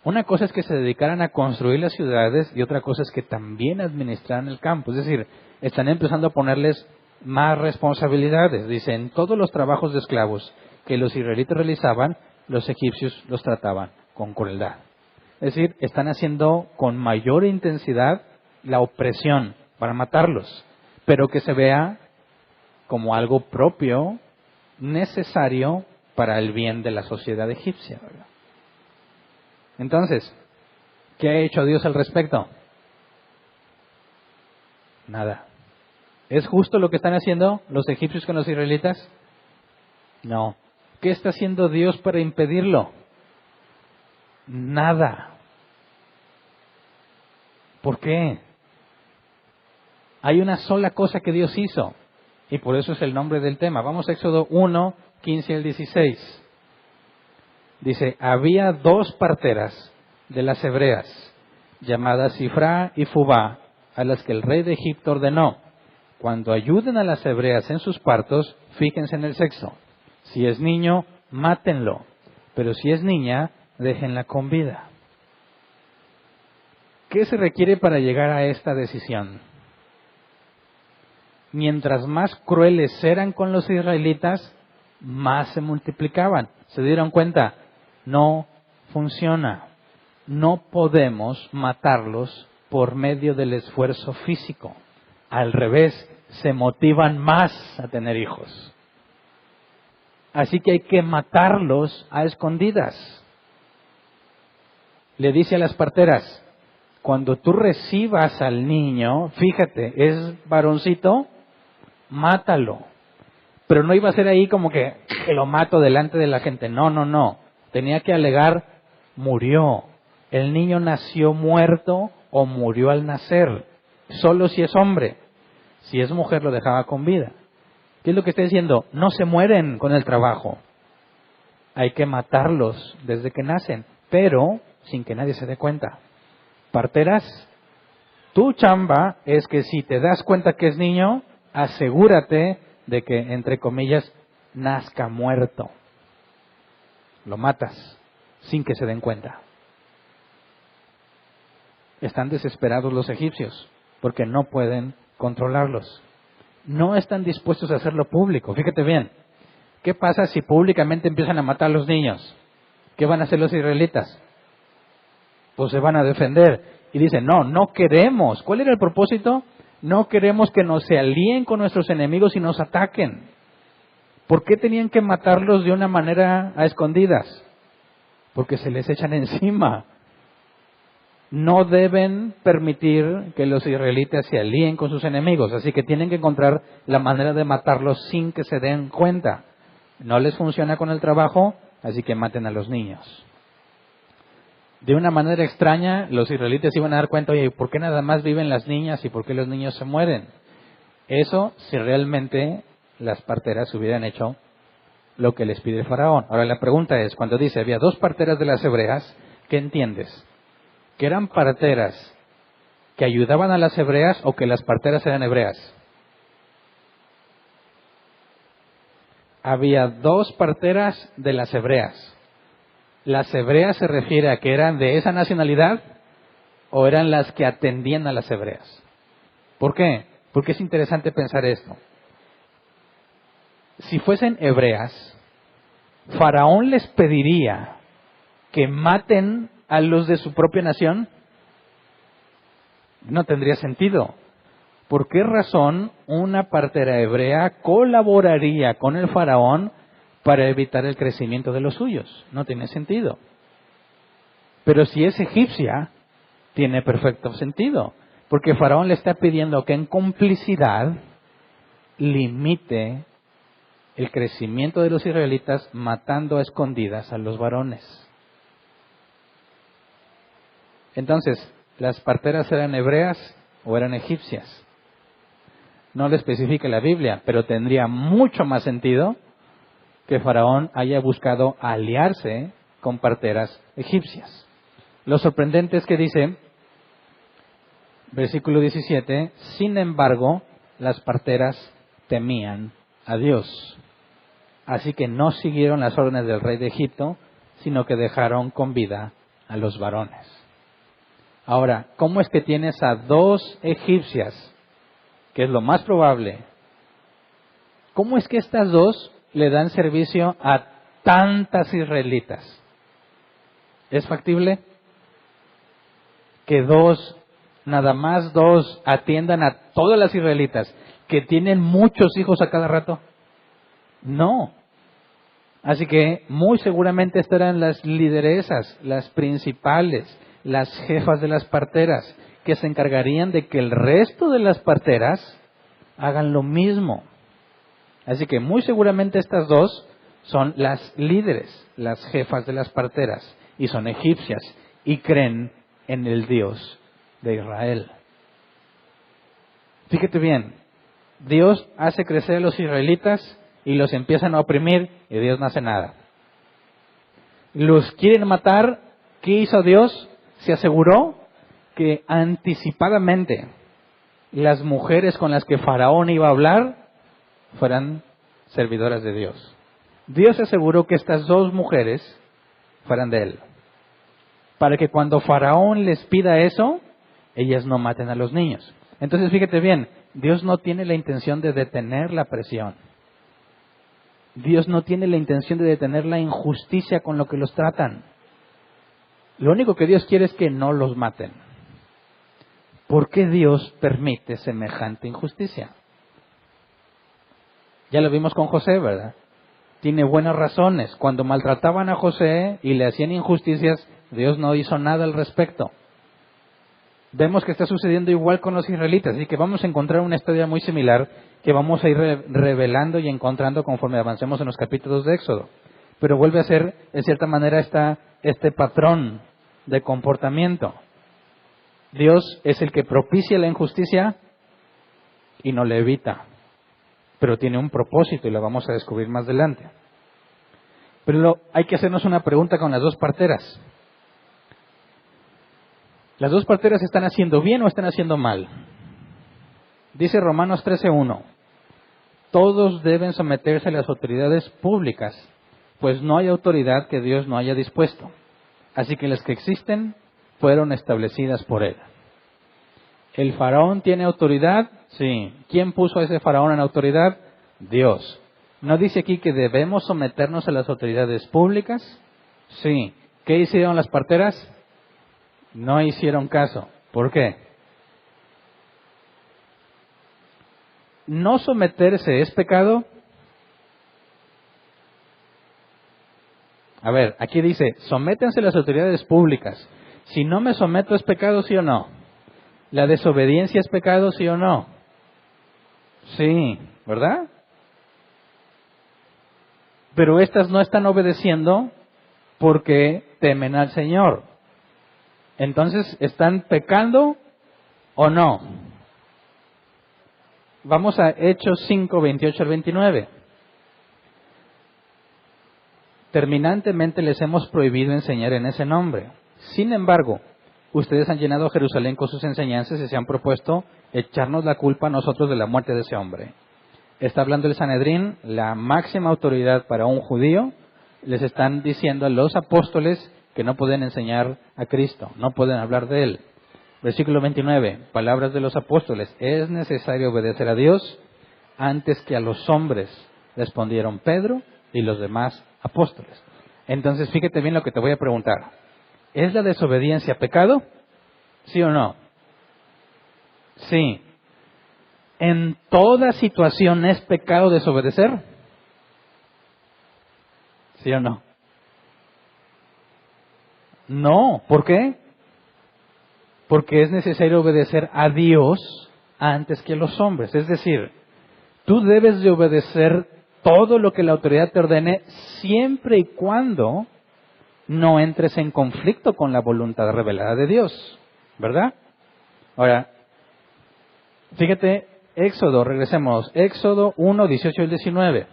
Una cosa es que se dedicaran a construir las ciudades y otra cosa es que también administraran el campo. Es decir, están empezando a ponerles más responsabilidades. Dicen, todos los trabajos de esclavos que los israelitas realizaban, los egipcios los trataban con crueldad. Es decir, están haciendo con mayor intensidad la opresión para matarlos, pero que se vea como algo propio, necesario para el bien de la sociedad egipcia, ¿verdad? Entonces, ¿qué ha hecho Dios al respecto? Nada. ¿Es justo lo que están haciendo los egipcios con los israelitas? No. ¿Qué está haciendo Dios para impedirlo? Nada. ¿Por qué? Hay una sola cosa que Dios hizo, y por eso es el nombre del tema. Vamos a Éxodo 1, 15 al 16. Dice, había 2 parteras de las hebreas, llamadas Sifra y Fubá, a las que el rey de Egipto ordenó, cuando ayuden a las hebreas en sus partos, fíjense en el sexo. Si es niño, mátenlo, pero si es niña, déjenla con vida. ¿Qué se requiere para llegar a esta decisión? Mientras más crueles eran con los israelitas, más se multiplicaban. Se dieron cuenta, no funciona. No podemos matarlos por medio del esfuerzo físico. Al revés, se motivan más a tener hijos. Así que hay que matarlos a escondidas. Le dice a las parteras, cuando tú recibas al niño, fíjate, es varoncito, mátalo. Pero no iba a ser ahí como que lo mato delante de la gente. No, no, no. Tenía que alegar, murió. El niño nació muerto o murió al nacer. Solo si es hombre. Si es mujer lo dejaba con vida. ¿Qué es lo que está diciendo? No se mueren con el trabajo. Hay que matarlos desde que nacen, pero sin que nadie se dé cuenta. Parteras, tu chamba es que si te das cuenta que es niño, asegúrate de que, entre comillas, nazca muerto. Lo matas sin que se den cuenta. Están desesperados los egipcios porque no pueden controlarlos. No están dispuestos a hacerlo público. Fíjate bien, ¿qué pasa si públicamente empiezan a matar a los niños? ¿Qué van a hacer los israelitas? Pues se van a defender y dicen, no queremos. ¿Cuál era el propósito? No queremos que nos se alíen con nuestros enemigos y nos ataquen. ¿Por qué tenían que matarlos de una manera a escondidas? Porque se les echan encima. No deben permitir que los israelitas se alíen con sus enemigos, así que tienen que encontrar la manera de matarlos sin que se den cuenta. No les funciona con el trabajo, así que maten a los niños. De una manera extraña, los israelitas iban a dar cuenta, oye, ¿por qué nada más viven las niñas y por qué los niños se mueren? Eso si realmente las parteras hubieran hecho lo que les pide el faraón. Ahora la pregunta es, cuando dice había 2 parteras de las hebreas, ¿qué entiendes? ¿Que eran parteras que ayudaban a las hebreas o que las parteras eran hebreas? Había 2 parteras de las hebreas. ¿Las hebreas se refiere a que eran de esa nacionalidad o eran las que atendían a las hebreas? ¿Por qué? Porque es interesante pensar esto. Si fuesen hebreas, Faraón les pediría que maten a los de su propia nación. No tendría sentido. ¿Por qué razón una partera hebrea colaboraría con el faraón para evitar el crecimiento de los suyos? No tiene sentido. Pero si es egipcia, tiene perfecto sentido. Porque Faraón le está pidiendo que en complicidad limite el crecimiento de los israelitas matando a escondidas a los varones. Entonces, ¿las parteras eran hebreas o eran egipcias? No lo especifica la Biblia, pero tendría mucho más sentido que Faraón haya buscado aliarse con parteras egipcias. Lo sorprendente es que dice, versículo 17, sin embargo, las parteras temían a Dios. Así que no siguieron las órdenes del rey de Egipto, sino que dejaron con vida a los varones. Ahora, ¿cómo es que tienes a 2 egipcias? Que es lo más probable. ¿Cómo es que estas 2 le dan servicio a tantas israelitas? ¿Es factible que 2, nada más 2, atiendan a todas las israelitas que tienen muchos hijos a cada rato? No. Así que muy seguramente estas eran las lideresas, las principales, las jefas de las parteras, que se encargarían de que el resto de las parteras hagan lo mismo. Así que muy seguramente estas 2 son las líderes, las jefas de las parteras, y son egipcias, y creen en el Dios de Israel. Fíjate bien, Dios hace crecer a los israelitas y los empiezan a oprimir y Dios no hace nada. Los quieren matar, ¿qué hizo Dios? Se aseguró que anticipadamente las mujeres con las que Faraón iba a hablar fueran servidoras de Dios. Dios aseguró que estas 2 mujeres fueran de él, para que cuando Faraón les pida eso, ellas no maten a los niños. Entonces fíjate bien, Dios no tiene la intención de detener la presión. Dios no tiene la intención de detener la injusticia con lo que los tratan. Lo único que Dios quiere es que no los maten. ¿Por qué Dios permite semejante injusticia? Ya lo vimos con José, ¿verdad? Tiene buenas razones. Cuando maltrataban a José y le hacían injusticias, Dios no hizo nada al respecto. Vemos que está sucediendo igual con los israelitas, así que vamos a encontrar una historia muy similar que vamos a ir revelando y encontrando conforme avancemos en los capítulos de Éxodo. Pero vuelve a ser, de cierta manera, este patrón de comportamiento. Dios es el que propicia la injusticia y no la evita, pero tiene un propósito y lo vamos a descubrir más adelante. Pero hay que hacernos una pregunta con las dos parteras. ¿Las dos parteras están haciendo bien o están haciendo mal? Dice Romanos 13:1, todos deben someterse a las autoridades públicas, pues no hay autoridad que Dios no haya dispuesto. Así que las que existen fueron establecidas por Él. ¿El faraón tiene autoridad? Sí. ¿Quién puso a ese faraón en autoridad? Dios. ¿No dice aquí que debemos someternos a las autoridades públicas? Sí. ¿Qué hicieron las parteras? No hicieron caso. ¿Por qué? ¿No someterse es pecado? A ver, aquí dice, sométense a las autoridades públicas. Si no me someto, ¿es pecado, sí o no? ¿La desobediencia es pecado, sí o no? Sí, ¿verdad? Pero estas no están obedeciendo porque temen al Señor. Entonces, ¿están pecando o no? Vamos a Hechos 5, 28 al 29. Terminantemente les hemos prohibido enseñar en ese nombre. Sin embargo, ustedes han llenado Jerusalén con sus enseñanzas y se han propuesto echarnos la culpa a nosotros de la muerte de ese hombre. Está hablando el Sanedrín, la máxima autoridad para un judío. Les están diciendo a los apóstoles que no pueden enseñar a Cristo, no pueden hablar de Él. Versículo 29, palabras de los apóstoles. Es necesario obedecer a Dios antes que a los hombres, respondieron Pedro y los demás apóstoles. Entonces, fíjate bien lo que te voy a preguntar. ¿Es la desobediencia pecado? ¿Sí o no? Sí. ¿En toda situación es pecado desobedecer? ¿Sí o no? No. ¿Por qué? Porque es necesario obedecer a Dios antes que a los hombres. Es decir, tú debes de obedecer todo lo que la autoridad te ordene siempre y cuando no entres en conflicto con la voluntad revelada de Dios, ¿verdad? Ahora, fíjate, Éxodo, regresemos, Éxodo 1, 18 y 19.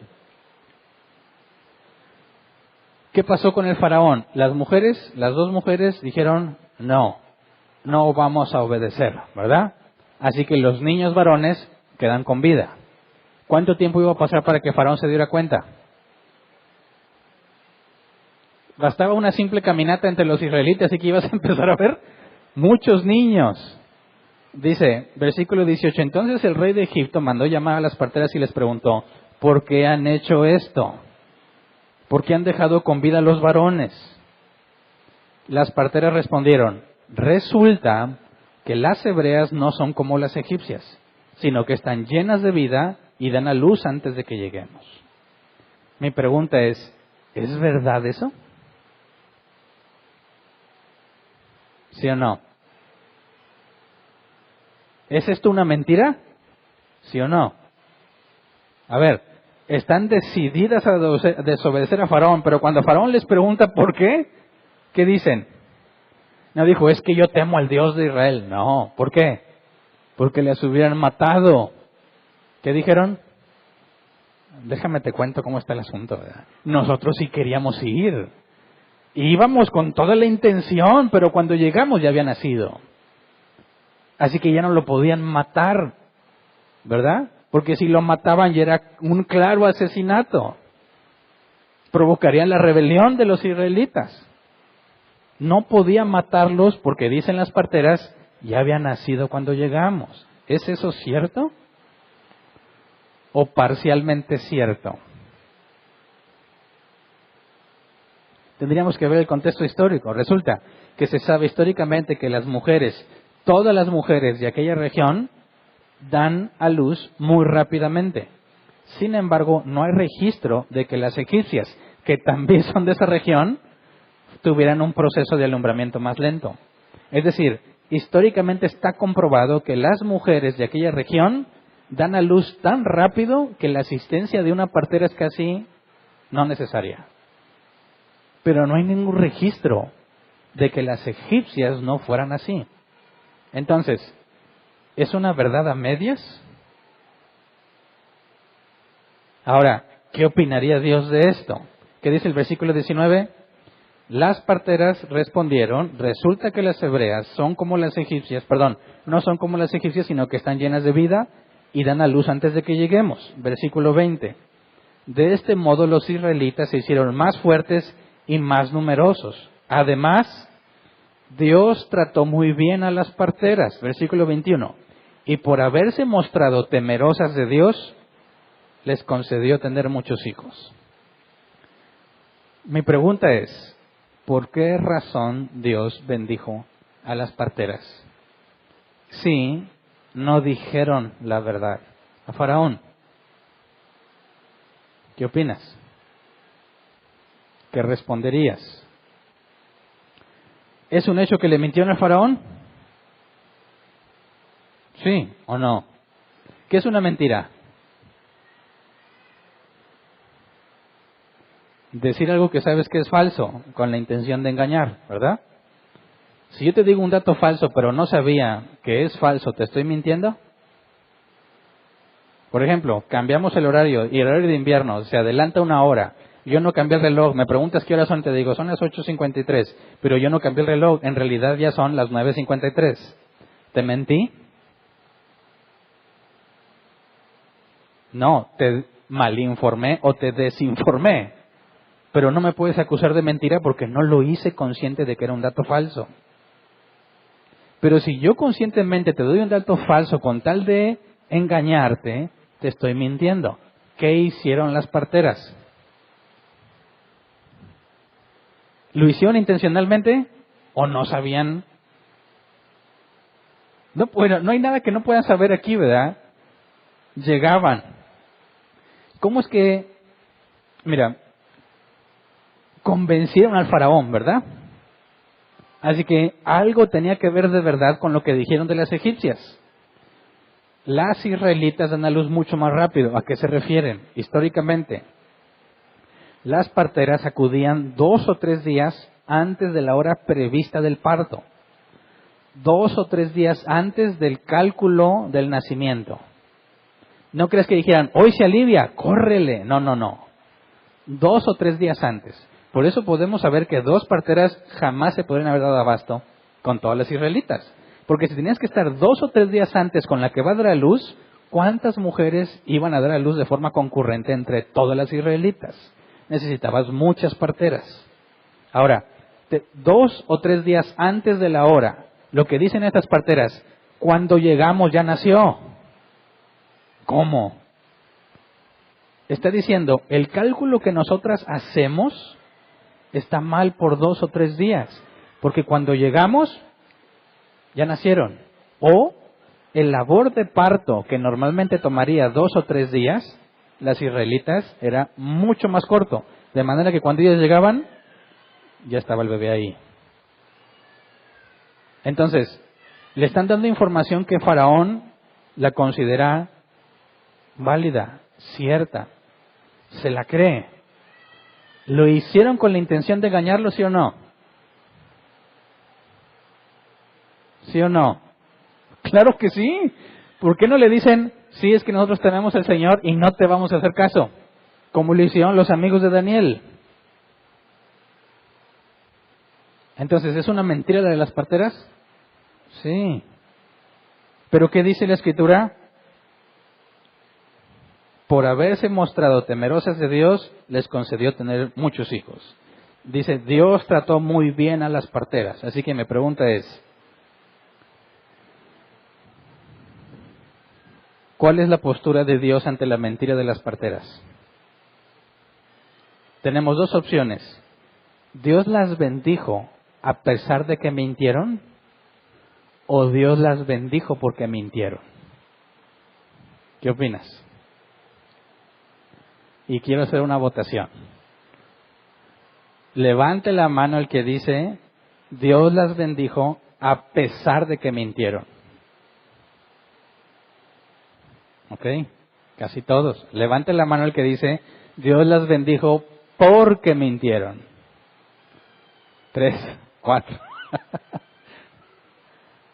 ¿Qué pasó con el faraón? Las dos mujeres dijeron, no vamos a obedecer, ¿verdad? Así que los niños varones quedan con vida. ¿Cuánto tiempo iba a pasar para que Faraón se diera cuenta? Bastaba una simple caminata entre los israelitas y que ibas a empezar a ver muchos niños. Dice, versículo 18, entonces el rey de Egipto mandó llamar a las parteras y les preguntó, ¿por qué han hecho esto? ¿Por qué han dejado con vida a los varones? Las parteras respondieron, resulta que las hebreas no son como las egipcias, sino que están llenas de vida y dan a luz antes de que lleguemos. Mi pregunta ¿es verdad eso? ¿Sí o no? ¿Es esto una mentira? ¿Sí o no? A ver, están decididas a desobedecer a Faraón, pero cuando Faraón les pregunta ¿por qué? ¿Qué dicen? No dijo, es que yo temo al Dios de Israel. No, ¿por qué? Porque les hubieran matado. ¿Qué dijeron? Déjame te cuento cómo está el asunto, ¿verdad? Nosotros sí queríamos ir. Íbamos con toda la intención, pero cuando llegamos ya había nacido. Así que ya no lo podían matar, ¿verdad? Porque si lo mataban ya era un claro asesinato. Provocarían la rebelión de los israelitas. No podían matarlos porque dicen las parteras ya había nacido cuando llegamos. ¿Es eso cierto? ¿O parcialmente cierto? Tendríamos que ver el contexto histórico. Resulta que se sabe históricamente que las mujeres, todas las mujeres de aquella región, dan a luz muy rápidamente. Sin embargo, no hay registro de que las egipcias, que también son de esa región, tuvieran un proceso de alumbramiento más lento. Es decir, históricamente está comprobado que las mujeres de aquella región dan a luz tan rápido que la asistencia de una partera es casi no necesaria. Pero no hay ningún registro de que las egipcias no fueran así. Entonces, ¿es una verdad a medias? Ahora, ¿qué opinaría Dios de esto? ¿Qué dice el versículo 19? Las parteras respondieron, resulta que las hebreas son como las egipcias, no son como las egipcias, sino que están llenas de vida y dan a luz antes de que lleguemos. Versículo 20. De este modo los israelitas se hicieron más fuertes y más numerosos. Además, Dios trató muy bien a las parteras. Versículo 21. Y por haberse mostrado temerosas de Dios, les concedió tener muchos hijos. Mi pregunta es, ¿por qué razón Dios bendijo a las parteras? Sí, no dijeron la verdad a Faraón. ¿Qué opinas? ¿Qué responderías? ¿Es un hecho que le mintieron al Faraón? ¿Sí o no? ¿Qué es una mentira? Decir algo que sabes que es falso, con la intención de engañar, ¿verdad? Si yo te digo un dato falso, pero no sabía que es falso, ¿te estoy mintiendo? Por ejemplo, cambiamos el horario, y el horario de invierno se adelanta una hora. Yo no cambié el reloj, me preguntas qué horas son, te digo, son las 8:53, pero yo no cambié el reloj, en realidad ya son las 9:53. ¿Te mentí? No, te malinformé o te desinformé. Pero no me puedes acusar de mentira porque no lo hice consciente de que era un dato falso. Pero si yo conscientemente te doy un dato falso con tal de engañarte, te estoy mintiendo. ¿Qué hicieron las parteras? ¿Lo hicieron intencionalmente o no sabían? No, bueno, no hay nada que no puedan saber aquí, ¿verdad? Llegaban. ¿Cómo es que, mira, convencieron al faraón, ¿verdad? Así que algo tenía que ver de verdad con lo que dijeron de las egipcias. Las israelitas dan a luz mucho más rápido. ¿A qué se refieren? Históricamente, las parteras acudían 2 o 3 días antes de la hora prevista del parto. 2 o 3 días antes del cálculo del nacimiento. No crees que dijeran, hoy se alivia, córrele. No. 2 o 3 días antes. Por eso podemos saber que 2 parteras jamás se podrían haber dado abasto con todas las israelitas. Porque si tenías que estar 2 o 3 días antes con la que va a dar a luz, ¿cuántas mujeres iban a dar a luz de forma concurrente entre todas las israelitas? Necesitabas muchas parteras. Ahora, 2 o 3 días antes de la hora, lo que dicen estas parteras, cuando llegamos ya nació. ¿Cómo? Está diciendo, el cálculo que nosotras hacemos está mal por 2 o 3 días, porque cuando llegamos ya nacieron. O el labor de parto, que normalmente tomaría 2 o 3 días, las israelitas era mucho más corto, de manera que cuando ellas llegaban, ya estaba el bebé ahí. Entonces, le están dando información que Faraón la considera válida, cierta, se la cree. ¿Lo hicieron con la intención de engañarlo, sí o no? ¿Sí o no? Claro que sí. ¿Por qué no le dicen, sí, es que nosotros tenemos al Señor y no te vamos a hacer caso? Como lo hicieron los amigos de Daniel. Entonces, ¿es una mentira la de las parteras? Sí. ¿Pero qué dice la Escritura? Por haberse mostrado temerosas de Dios, les concedió tener muchos hijos. Dice, Dios trató muy bien a las parteras. Así que mi pregunta es, ¿Cuál es la postura de Dios ante la mentira de las parteras? Tenemos dos opciones. ¿Dios las bendijo a pesar de que mintieron? ¿O Dios las bendijo porque mintieron? ¿Qué opinas? Y quiero hacer una votación. Levante la mano el que dice, Dios las bendijo a pesar de que mintieron. ¿Ok? Casi todos. Levante la mano el que dice, Dios las bendijo porque mintieron. 3, 4.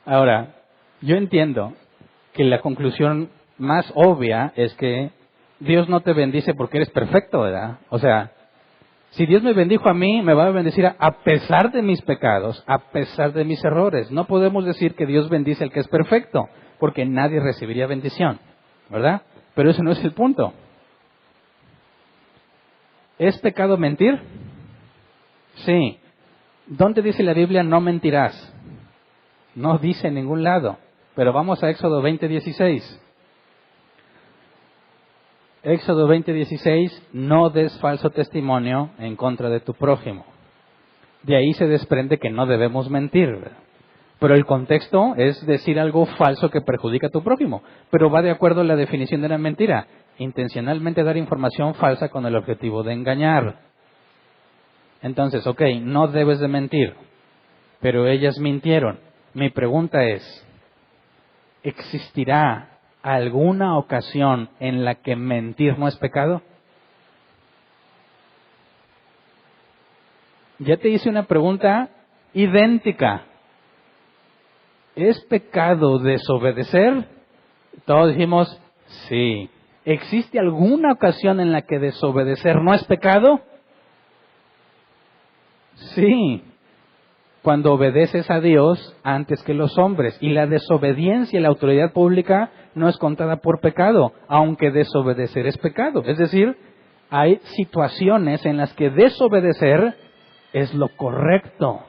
Ahora, yo entiendo que la conclusión más obvia es que Dios no te bendice porque eres perfecto, ¿verdad? O sea, si Dios me bendijo a mí, me va a bendecir a pesar de mis pecados, a pesar de mis errores. No podemos decir que Dios bendice al que es perfecto, porque nadie recibiría bendición, ¿verdad? Pero ese no es el punto. ¿Es pecado mentir? Sí. ¿Dónde dice la Biblia no mentirás? No dice en ningún lado. Pero vamos a Éxodo 20:16. Éxodo 20:16, no des falso testimonio en contra de tu prójimo. De ahí se desprende que no debemos mentir, ¿verdad? Pero el contexto es decir algo falso que perjudica a tu prójimo. Pero va de acuerdo a la definición de la mentira. Intencionalmente dar información falsa con el objetivo de engañar. Entonces, ok, no debes de mentir. Pero ellas mintieron. Mi pregunta es, ¿existirá alguna ocasión en la que mentir no es pecado? Ya te hice una pregunta idéntica. ¿Es pecado desobedecer? Todos dijimos, sí. ¿Existe alguna ocasión en la que desobedecer no es pecado? Sí. Cuando obedeces a Dios antes que los hombres. Y la desobediencia a la autoridad pública no es contada por pecado, aunque desobedecer es pecado. Es decir, hay situaciones en las que desobedecer es lo correcto.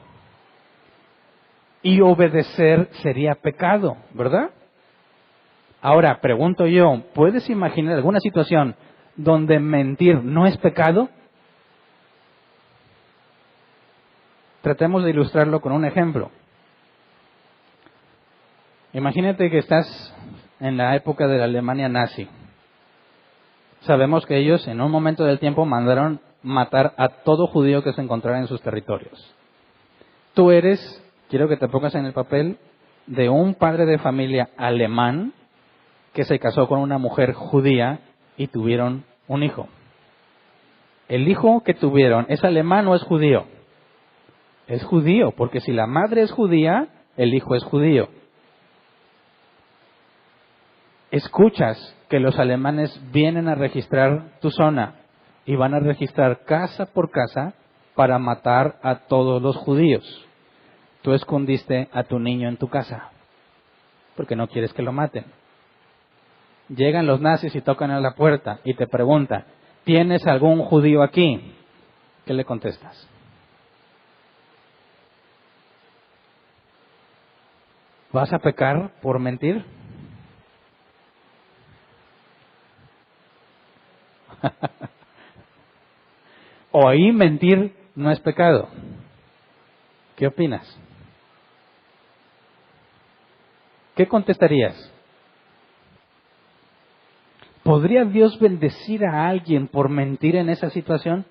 Y obedecer sería pecado, ¿verdad? Ahora, pregunto yo, ¿puedes imaginar alguna situación donde mentir no es pecado? Tratemos de ilustrarlo con un ejemplo. Imagínate que estás en la época de la Alemania nazi. Sabemos que ellos en un momento del tiempo mandaron matar a todo judío que se encontrara en sus territorios. Tú eres, quiero que te pongas en el papel de un padre de familia alemán que se casó con una mujer judía y tuvieron un hijo. El hijo que tuvieron, ¿es alemán o es judío? Es judío, porque si la madre es judía, el hijo es judío. Escuchas que los alemanes vienen a registrar tu zona y van a registrar casa por casa para matar a todos los judíos. Tú escondiste a tu niño en tu casa porque no quieres que lo maten. Llegan los nazis y tocan a la puerta y te preguntan, ¿tienes algún judío aquí? ¿Qué le contestas? ¿Vas a pecar por mentir? ¿O ahí mentir no es pecado? ¿Qué opinas? ¿Qué contestarías? ¿Podría Dios bendecir a alguien por mentir en esa situación?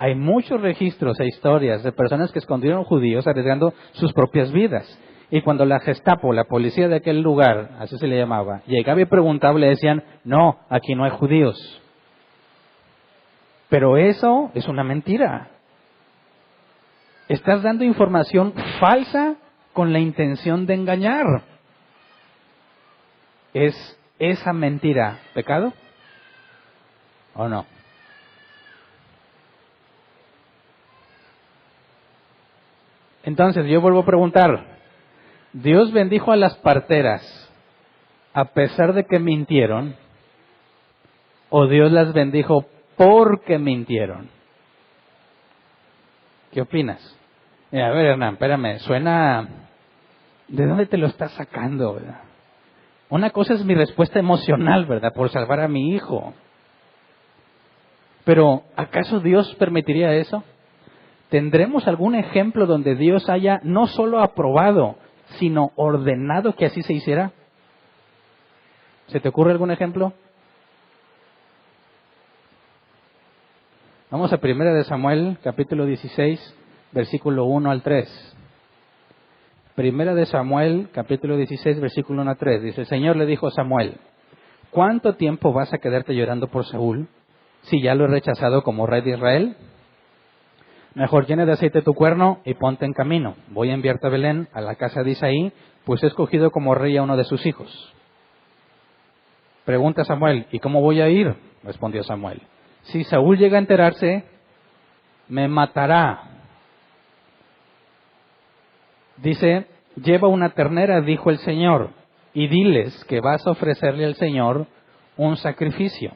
Hay muchos registros e historias de personas que escondieron judíos arriesgando sus propias vidas. Y cuando la Gestapo, la policía de aquel lugar, así se le llamaba, llegaba y preguntaba, le decían, no, aquí no hay judíos. Pero eso es una mentira. Estás dando información falsa con la intención de engañar. ¿Es esa mentira pecado o no? Entonces yo vuelvo a preguntar, ¿Dios bendijo a las parteras a pesar de que mintieron o Dios las bendijo porque mintieron? ¿Qué opinas? A ver, Hernán, espérame, suena... ¿De dónde te lo estás sacando, verdad? Una cosa es mi respuesta emocional, ¿verdad? Por salvar a mi hijo. Pero, ¿acaso Dios permitiría eso? ¿Tendremos algún ejemplo donde Dios haya no solo aprobado, sino ordenado que así se hiciera? ¿Se te ocurre algún ejemplo? Vamos a 1 de Samuel, capítulo 16, versículo 1 al 3. 1 de Samuel, capítulo 16, versículo 1 a 3. Dice, el Señor le dijo a Samuel, ¿cuánto tiempo vas a quedarte llorando por Saúl, si ya lo he rechazado como rey de Israel? Mejor llena de aceite tu cuerno y ponte en camino. Voy a enviarte a Belén, a la casa de Isaí, pues he escogido como rey a uno de sus hijos. Pregunta Samuel, ¿y cómo voy a ir? Respondió Samuel. Si Saúl llega a enterarse, me matará. Dice, lleva una ternera, dijo el Señor, y diles que vas a ofrecerle al Señor un sacrificio.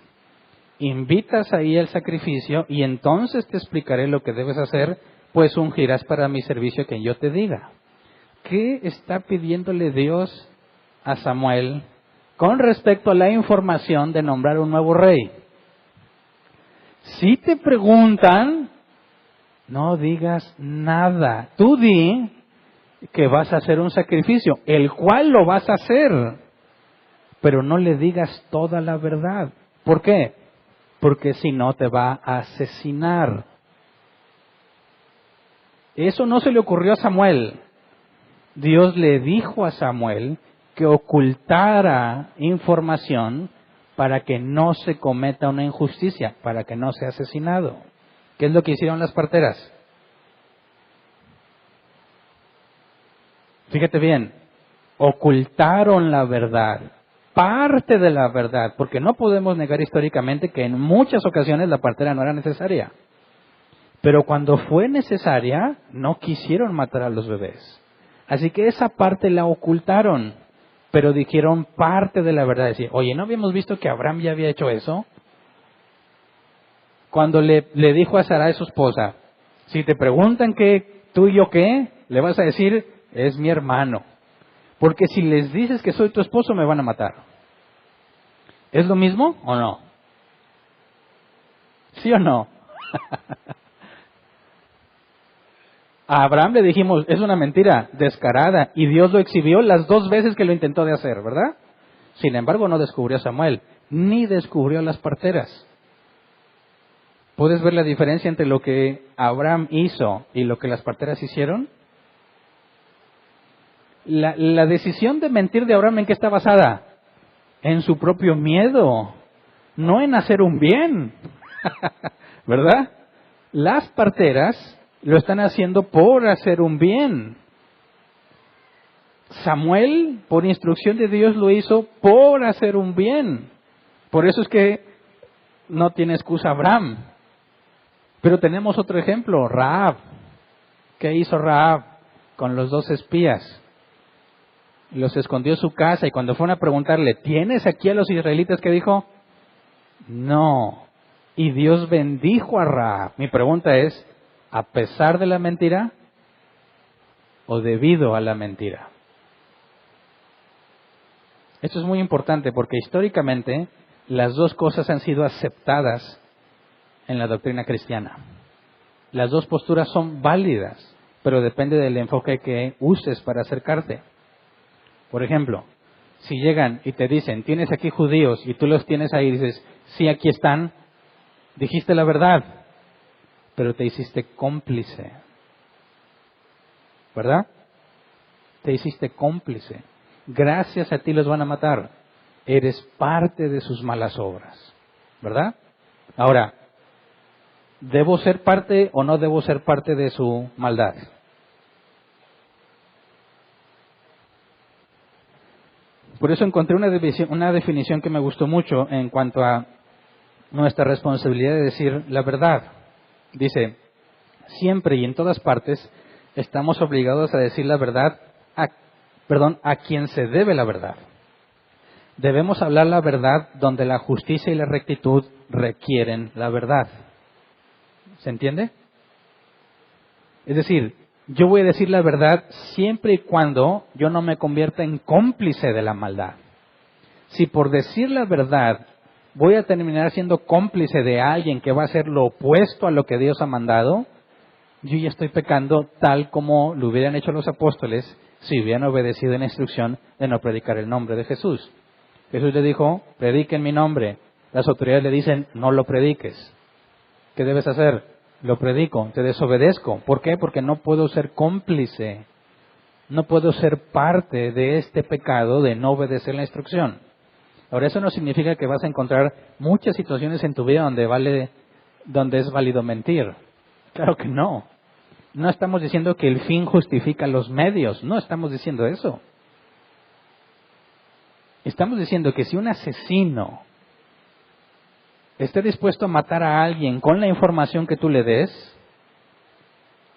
Invitas ahí el sacrificio y entonces te explicaré lo que debes hacer, pues ungirás para mi servicio quien yo te diga. ¿Qué está pidiéndole Dios a Samuel con respecto a la información de nombrar un nuevo rey? Si te preguntan, no digas nada. Tú di que vas a hacer un sacrificio, el cual lo vas a hacer, pero no le digas toda la verdad. ¿Por qué? Porque si no te va a asesinar. Eso no se le ocurrió a Samuel. Dios le dijo a Samuel que ocultara información para que no se cometa una injusticia, para que no sea asesinado. ¿Qué es lo que hicieron las parteras? Fíjate bien, ocultaron la verdad, parte de la verdad, porque no podemos negar históricamente que en muchas ocasiones la partera no era necesaria. Pero cuando fue necesaria, no quisieron matar a los bebés. Así que esa parte la ocultaron, pero dijeron parte de la verdad. Decir, oye, ¿no habíamos visto que Abraham ya había hecho eso? Cuando le dijo a Sarai, su esposa, si te preguntan que tú y yo qué, le vas a decir, es mi hermano. Porque si les dices que soy tu esposo, me van a matar. ¿Es lo mismo o no? ¿Sí o no? A Abraham le dijimos, es una mentira descarada, y Dios lo exhibió las 2 veces que lo intentó de hacer, ¿verdad? Sin embargo, no descubrió a Samuel, ni descubrió a las parteras. ¿Puedes ver la diferencia entre lo que Abraham hizo y lo que las parteras hicieron? La decisión de mentir de Abraham, ¿en qué está basada? En su propio miedo, no en hacer un bien, ¿verdad? Las parteras lo están haciendo por hacer un bien. Samuel, por instrucción de Dios, lo hizo por hacer un bien. Por eso es que no tiene excusa Abraham. Pero tenemos otro ejemplo, Rahab. ¿Qué hizo Rahab con los 2 espías? Los escondió en su casa y cuando fueron a preguntarle, ¿tienes aquí a los israelitas? ¿Qué dijo? No. Y Dios bendijo a Rahab. Mi pregunta es, ¿a pesar de la mentira o debido a la mentira? Esto es muy importante porque históricamente las 2 cosas han sido aceptadas en la doctrina cristiana. Las 2 posturas son válidas, pero depende del enfoque que uses para acercarte. Por ejemplo, si llegan y te dicen, tienes aquí judíos y tú los tienes ahí y dices, sí, aquí están, dijiste la verdad, pero te hiciste cómplice, ¿verdad? Te hiciste cómplice. Gracias a ti los van a matar. Eres parte de sus malas obras, ¿verdad? Ahora, ¿debo ser parte o no debo ser parte de su maldad? Por eso encontré una definición que me gustó mucho en cuanto a nuestra responsabilidad de decir la verdad. Dice, siempre y en todas partes estamos obligados a decir la verdad a quien se debe la verdad. Debemos hablar la verdad donde la justicia y la rectitud requieren la verdad. ¿Se entiende? Es decir, yo voy a decir la verdad siempre y cuando yo no me convierta en cómplice de la maldad. si por decir la verdad voy a terminar siendo cómplice de alguien que va a hacer lo opuesto a lo que Dios ha mandado, yo ya estoy pecando tal como lo hubieran hecho los apóstoles si hubieran obedecido la instrucción de no predicar el nombre de Jesús. Jesús le dijo, predique en mi nombre. Las autoridades le dicen, no lo prediques. ¿Qué debes hacer? Lo predico, te desobedezco. ¿Por qué? Porque no puedo ser cómplice. No puedo ser parte de este pecado de no obedecer la instrucción. Ahora, eso no significa que vas a encontrar muchas situaciones en tu vida donde es válido mentir. Claro que no. No estamos diciendo que el fin justifica los medios. No estamos diciendo eso. Estamos diciendo que si un asesino esté dispuesto a matar a alguien con la información que tú le des,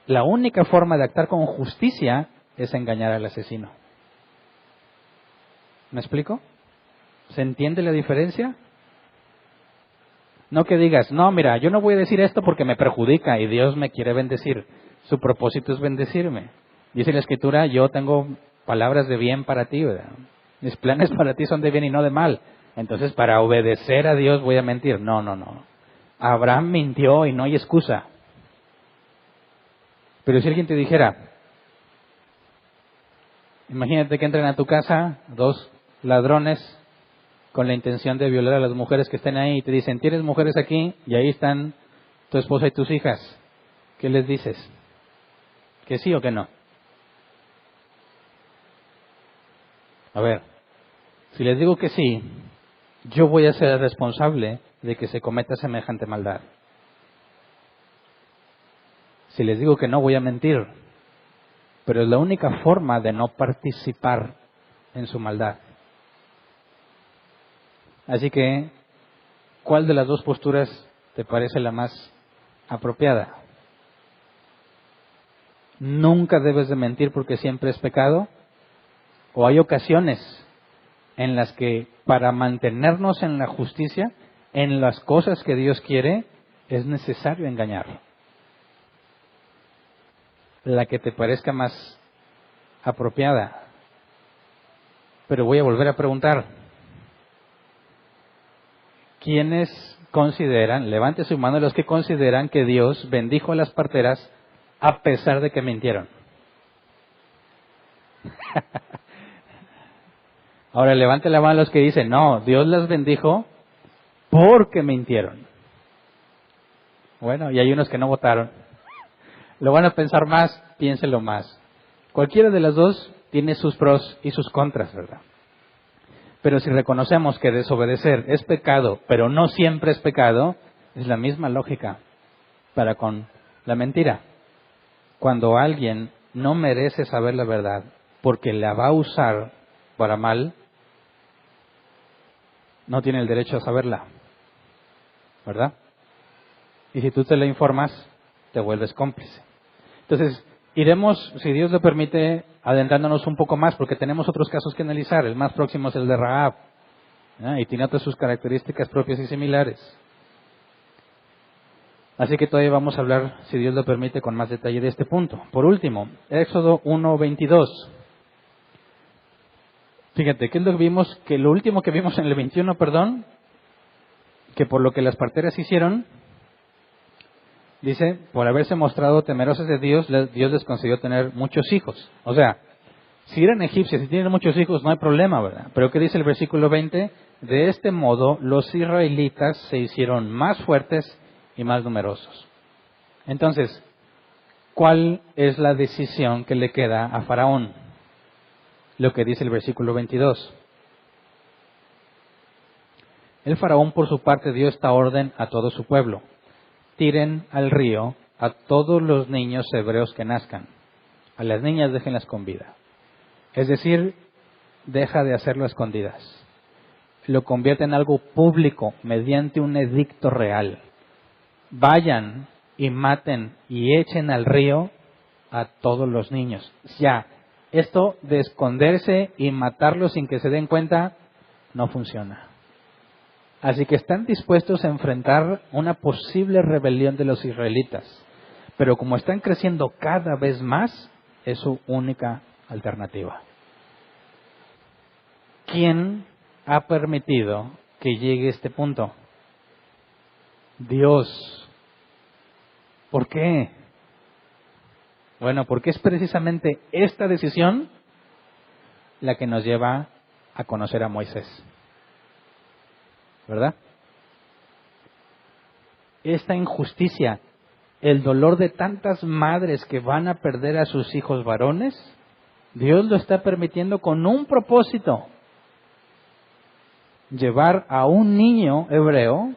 la única forma de actuar con justicia es engañar al asesino. ¿Me explico? ¿Se entiende la diferencia? No que digas, no, mira, yo no voy a decir esto porque me perjudica y Dios me quiere bendecir. Su propósito es bendecirme. Dice la Escritura, yo tengo palabras de bien para ti, ¿verdad? Mis planes para ti son de bien y no de mal. Entonces, para obedecer a Dios voy a mentir. No. Abraham mintió y no hay excusa. Pero si alguien te dijera, imagínate que entren a tu casa 2 ladrones con la intención de violar a las mujeres que estén ahí y te dicen, ¿tienes mujeres aquí? Y ahí están tu esposa y tus hijas. ¿Qué les dices? ¿Que sí o que no? A ver, si les digo que sí, yo voy a ser el responsable de que se cometa semejante maldad. Si les digo que no, voy a mentir. Pero es la única forma de no participar en su maldad. Así que, ¿cuál de las dos posturas te parece la más apropiada? ¿Nunca debes de mentir porque siempre es pecado? ¿O hay ocasiones en las que para mantenernos en la justicia, en las cosas que Dios quiere, es necesario engañar? La que te parezca más apropiada. Pero voy a volver a preguntar. ¿Quiénes consideran, levante su mano los que consideran que Dios bendijo a las parteras a pesar de que mintieron? Ahora levante la mano los que dicen, no, Dios las bendijo porque mintieron. Bueno, y hay unos que no votaron. Lo van a pensar más, piénselo más. Cualquiera de las dos tiene sus pros y sus contras, ¿verdad? Pero si reconocemos que desobedecer es pecado, pero no siempre es pecado, es la misma lógica para con la mentira. Cuando alguien no merece saber la verdad porque la va a usar para mal, no tiene el derecho a saberla, ¿verdad? Y si tú te la informas, te vuelves cómplice. Entonces, iremos, si Dios lo permite, adentrándonos un poco más, porque tenemos otros casos que analizar. El más próximo es el de Rahab, y tiene otras sus características propias y similares. Así que todavía vamos a hablar, si Dios lo permite, con más detalle de este punto. Por último, Éxodo 1:22. Fíjate, ¿qué es lo que vimos? Que lo último que vimos en el 21, que por lo que las parteras hicieron, dice, por haberse mostrado temerosas de Dios, Dios les concedió tener muchos hijos. O sea, si eran egipcios y tienen muchos hijos, no hay problema, ¿verdad? Pero ¿qué dice el versículo 20? De este modo, los israelitas se hicieron más fuertes y más numerosos. Entonces, ¿cuál es la decisión que le queda a Faraón? Lo que dice el versículo 22. El Faraón, por su parte, dio esta orden a todo su pueblo. Tiren al río a todos los niños hebreos que nazcan. A las niñas déjenlas con vida. Es decir, deja de hacerlo a escondidas. Lo convierte en algo público mediante un edicto real. Vayan y maten y echen al río a todos los niños. Ya, esto de esconderse y matarlos sin que se den cuenta no funciona. Así que están dispuestos a enfrentar una posible rebelión de los israelitas. Pero como están creciendo cada vez más, es su única alternativa. ¿Quién ha permitido que llegue a este punto? Dios. ¿Por qué? Bueno, porque es precisamente esta decisión la que nos lleva a conocer a Moisés. ¿Verdad? Esta injusticia, el dolor de tantas madres que van a perder a sus hijos varones, Dios lo está permitiendo con un propósito: llevar a un niño hebreo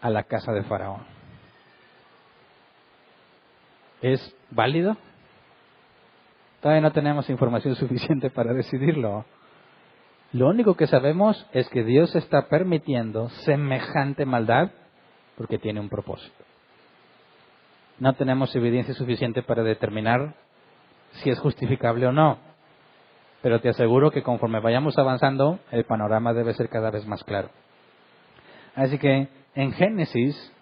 a la casa de Faraón. ¿Es válido? Todavía no tenemos información suficiente para decidirlo. Lo único que sabemos es que Dios está permitiendo semejante maldad porque tiene un propósito. No tenemos evidencia suficiente para determinar si es justificable o no, pero te aseguro que conforme vayamos avanzando, el panorama debe ser cada vez más claro. Así que en Génesis,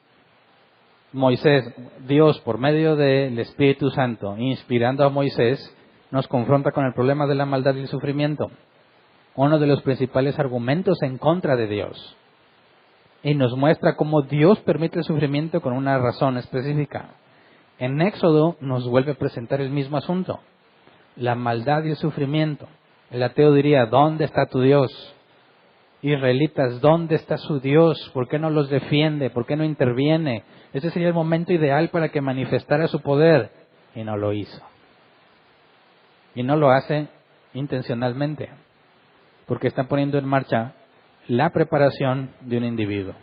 Moisés, Dios por medio del Espíritu Santo, inspirando a Moisés, nos confronta con el problema de la maldad y el sufrimiento, uno de los principales argumentos en contra de Dios, y nos muestra cómo Dios permite el sufrimiento con una razón específica. En Éxodo nos vuelve a presentar el mismo asunto, la maldad y el sufrimiento. El ateo diría: ¿dónde está tu Dios? Israelitas, ¿dónde está su Dios? ¿Por qué no los defiende? ¿Por qué no interviene? Ese sería el momento ideal para que manifestara su poder, y no lo hizo. Y no lo hace intencionalmente, porque está poniendo en marcha la preparación de un individuo.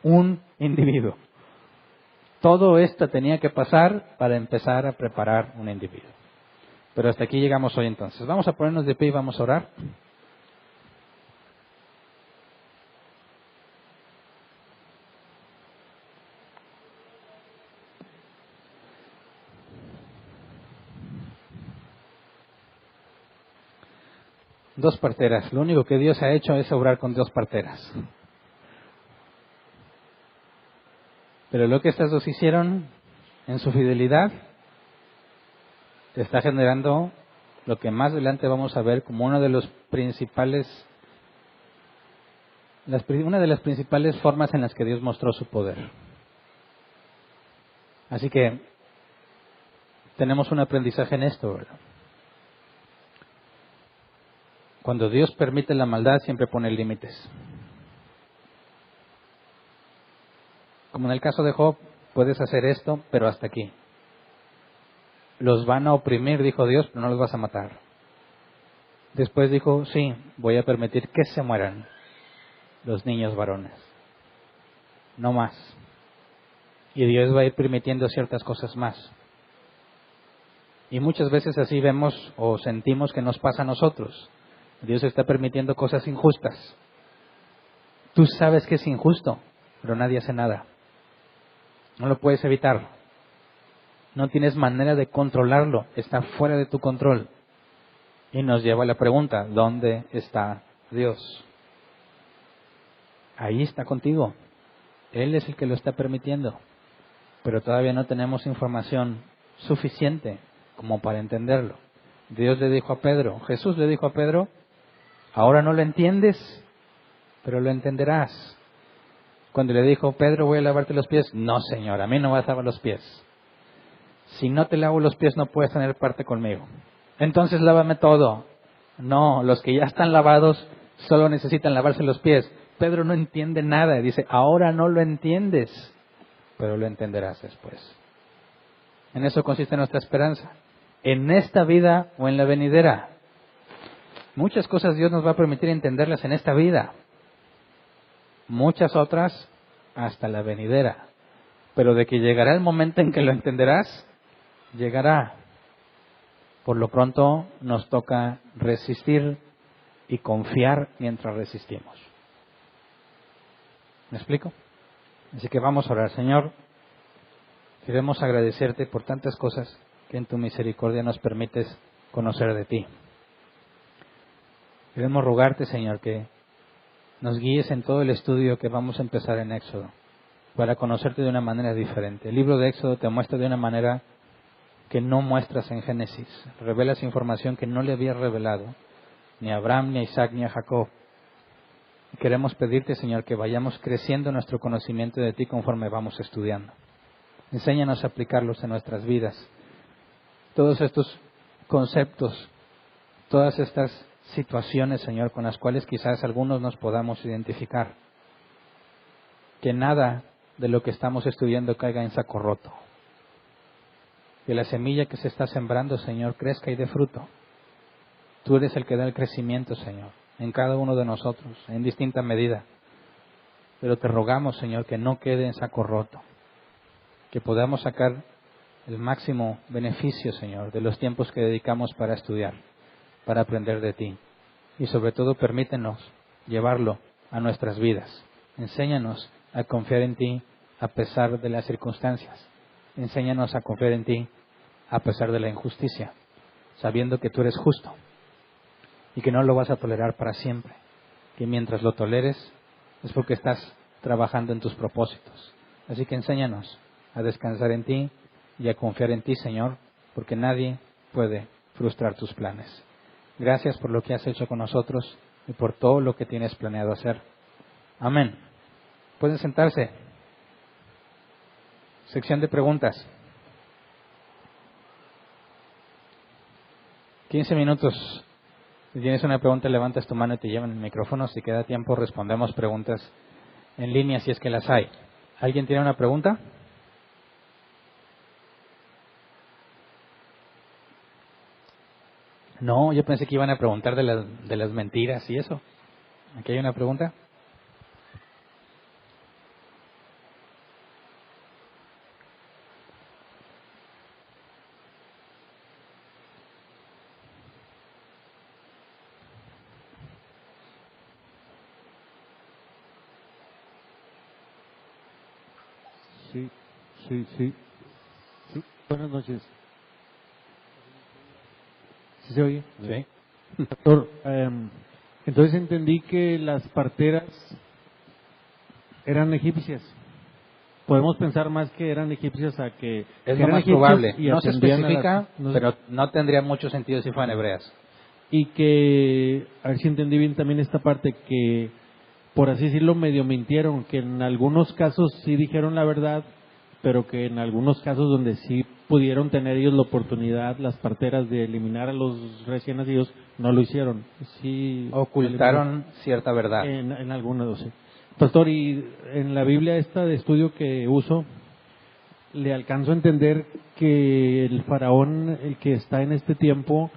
Un individuo. Todo esto tenía que pasar para empezar a preparar un individuo. Pero hasta aquí llegamos hoy entonces. Vamos a ponernos de pie y vamos a orar. Dos parteras. Lo único que Dios ha hecho es obrar con dos parteras. Pero lo que estas dos hicieron en su fidelidad está generando lo que más adelante vamos a ver como una de las principales formas en las que Dios mostró su poder. Así que tenemos un aprendizaje en esto, ¿verdad? Cuando Dios permite la maldad, siempre pone límites. Como en el caso de Job, puedes hacer esto, pero hasta aquí. Los van a oprimir, dijo Dios, pero no los vas a matar. Después dijo: sí, voy a permitir que se mueran los niños varones. No más. Y Dios va a ir permitiendo ciertas cosas más. Y muchas veces así vemos o sentimos que nos pasa a nosotros. Dios está permitiendo cosas injustas. Tú sabes que es injusto, pero nadie hace nada. No lo puedes evitar. No tienes manera de controlarlo. Está fuera de tu control. Y nos lleva a la pregunta: ¿dónde está Dios? Ahí está contigo. Él es el que lo está permitiendo. Pero todavía no tenemos información suficiente como para entenderlo. Dios le dijo a Pedro, Jesús le dijo a Pedro: ahora no lo entiendes, pero lo entenderás. Cuando le dijo: Pedro, voy a lavarte los pies. No, Señor, a mí no vas a lavar los pies. Si no te lavo los pies, no puedes tener parte conmigo. Entonces lávame todo. No, los que ya están lavados solo necesitan lavarse los pies. Pedro no entiende nada. Dice: ahora no lo entiendes, pero lo entenderás después. En eso consiste nuestra esperanza. En esta vida o en la venidera. Muchas cosas Dios nos va a permitir entenderlas en esta vida. Muchas otras hasta la venidera. Pero de que llegará el momento en que lo entenderás, llegará. Por lo pronto nos toca resistir y confiar mientras resistimos. ¿Me explico? Así que vamos a orar. Señor, queremos agradecerte por tantas cosas que en tu misericordia nos permites conocer de ti. Queremos rogarte, Señor, que nos guíes en todo el estudio que vamos a empezar en Éxodo, para conocerte de una manera diferente. El libro de Éxodo te muestra de una manera que no muestras en Génesis. Revelas información que no le habías revelado. ni a Abraham, ni a Isaac, ni a Jacob. Queremos pedirte, Señor, que vayamos creciendo en nuestro conocimiento de ti conforme vamos estudiando. Enséñanos a aplicarlos en nuestras vidas. Todos estos conceptos, todas estas situaciones, Señor, con las cuales quizás algunos nos podamos identificar. Que nada de lo que estamos estudiando caiga en saco roto. Que la semilla que se está sembrando, Señor, crezca y dé fruto. Tú eres el que da el crecimiento, Señor, en cada uno de nosotros, en distinta medida. Pero te rogamos, Señor, que no quede en saco roto. Que podamos sacar el máximo beneficio, Señor, de los tiempos que dedicamos para estudiar, para aprender de ti. Y sobre todo, permítenos llevarlo a nuestras vidas. Enséñanos a confiar en ti a pesar de las circunstancias. Enséñanos a confiar en ti a pesar de la injusticia, sabiendo que tú eres justo y que no lo vas a tolerar para siempre. Que mientras lo toleres es porque estás trabajando en tus propósitos. Así que enséñanos a descansar en ti y a confiar en ti, Señor, porque nadie puede frustrar tus planes. Gracias por lo que has hecho con nosotros y por todo lo que tienes planeado hacer. Amén. Pueden sentarse. Sección de preguntas. 15 minutos. Si tienes una pregunta, levantas tu mano y te llevan el micrófono. Si queda tiempo, respondemos preguntas en línea si es que las hay. ¿Alguien tiene una pregunta? No, yo pensé que iban a preguntar de las mentiras y eso. ¿Aquí hay una pregunta? Sí. Buenas noches. ¿Sí se oye? Sí. Doctor, entonces entendí que las parteras eran egipcias. Podemos pensar más que eran egipcias a que... Es que lo eran más egipcias probable. y No se atendían a especifica, las- pero no tendría mucho sentido si fueran hebreas. Y que, a ver si entendí bien también esta parte, que por así decirlo medio mintieron, que en algunos casos sí dijeron la verdad, pero que en algunos casos donde sí pudieron tener ellos la oportunidad, las parteras, de eliminar a los recién nacidos, no lo hicieron. Sí, Ocultaron cierta verdad. en algunos, sí. Pastor, y en la Biblia esta de estudio que uso, le alcanzo a entender que el faraón, el que está en este tiempo,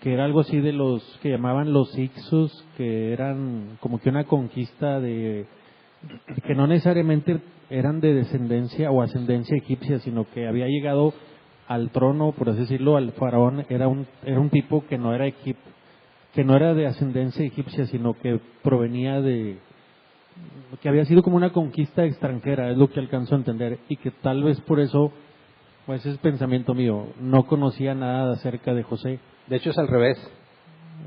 que era algo así de los que llamaban los Ixus, que eran como que una conquista de que no necesariamente eran de descendencia o ascendencia egipcia, sino que había llegado al trono, por así decirlo, al faraón, era un tipo que no era que no era de ascendencia egipcia, sino que provenía que había sido como una conquista extranjera, es lo que alcanzo a entender, y que tal vez por eso, pues ese es pensamiento mío, no conocía nada acerca de José. De hecho, es al revés.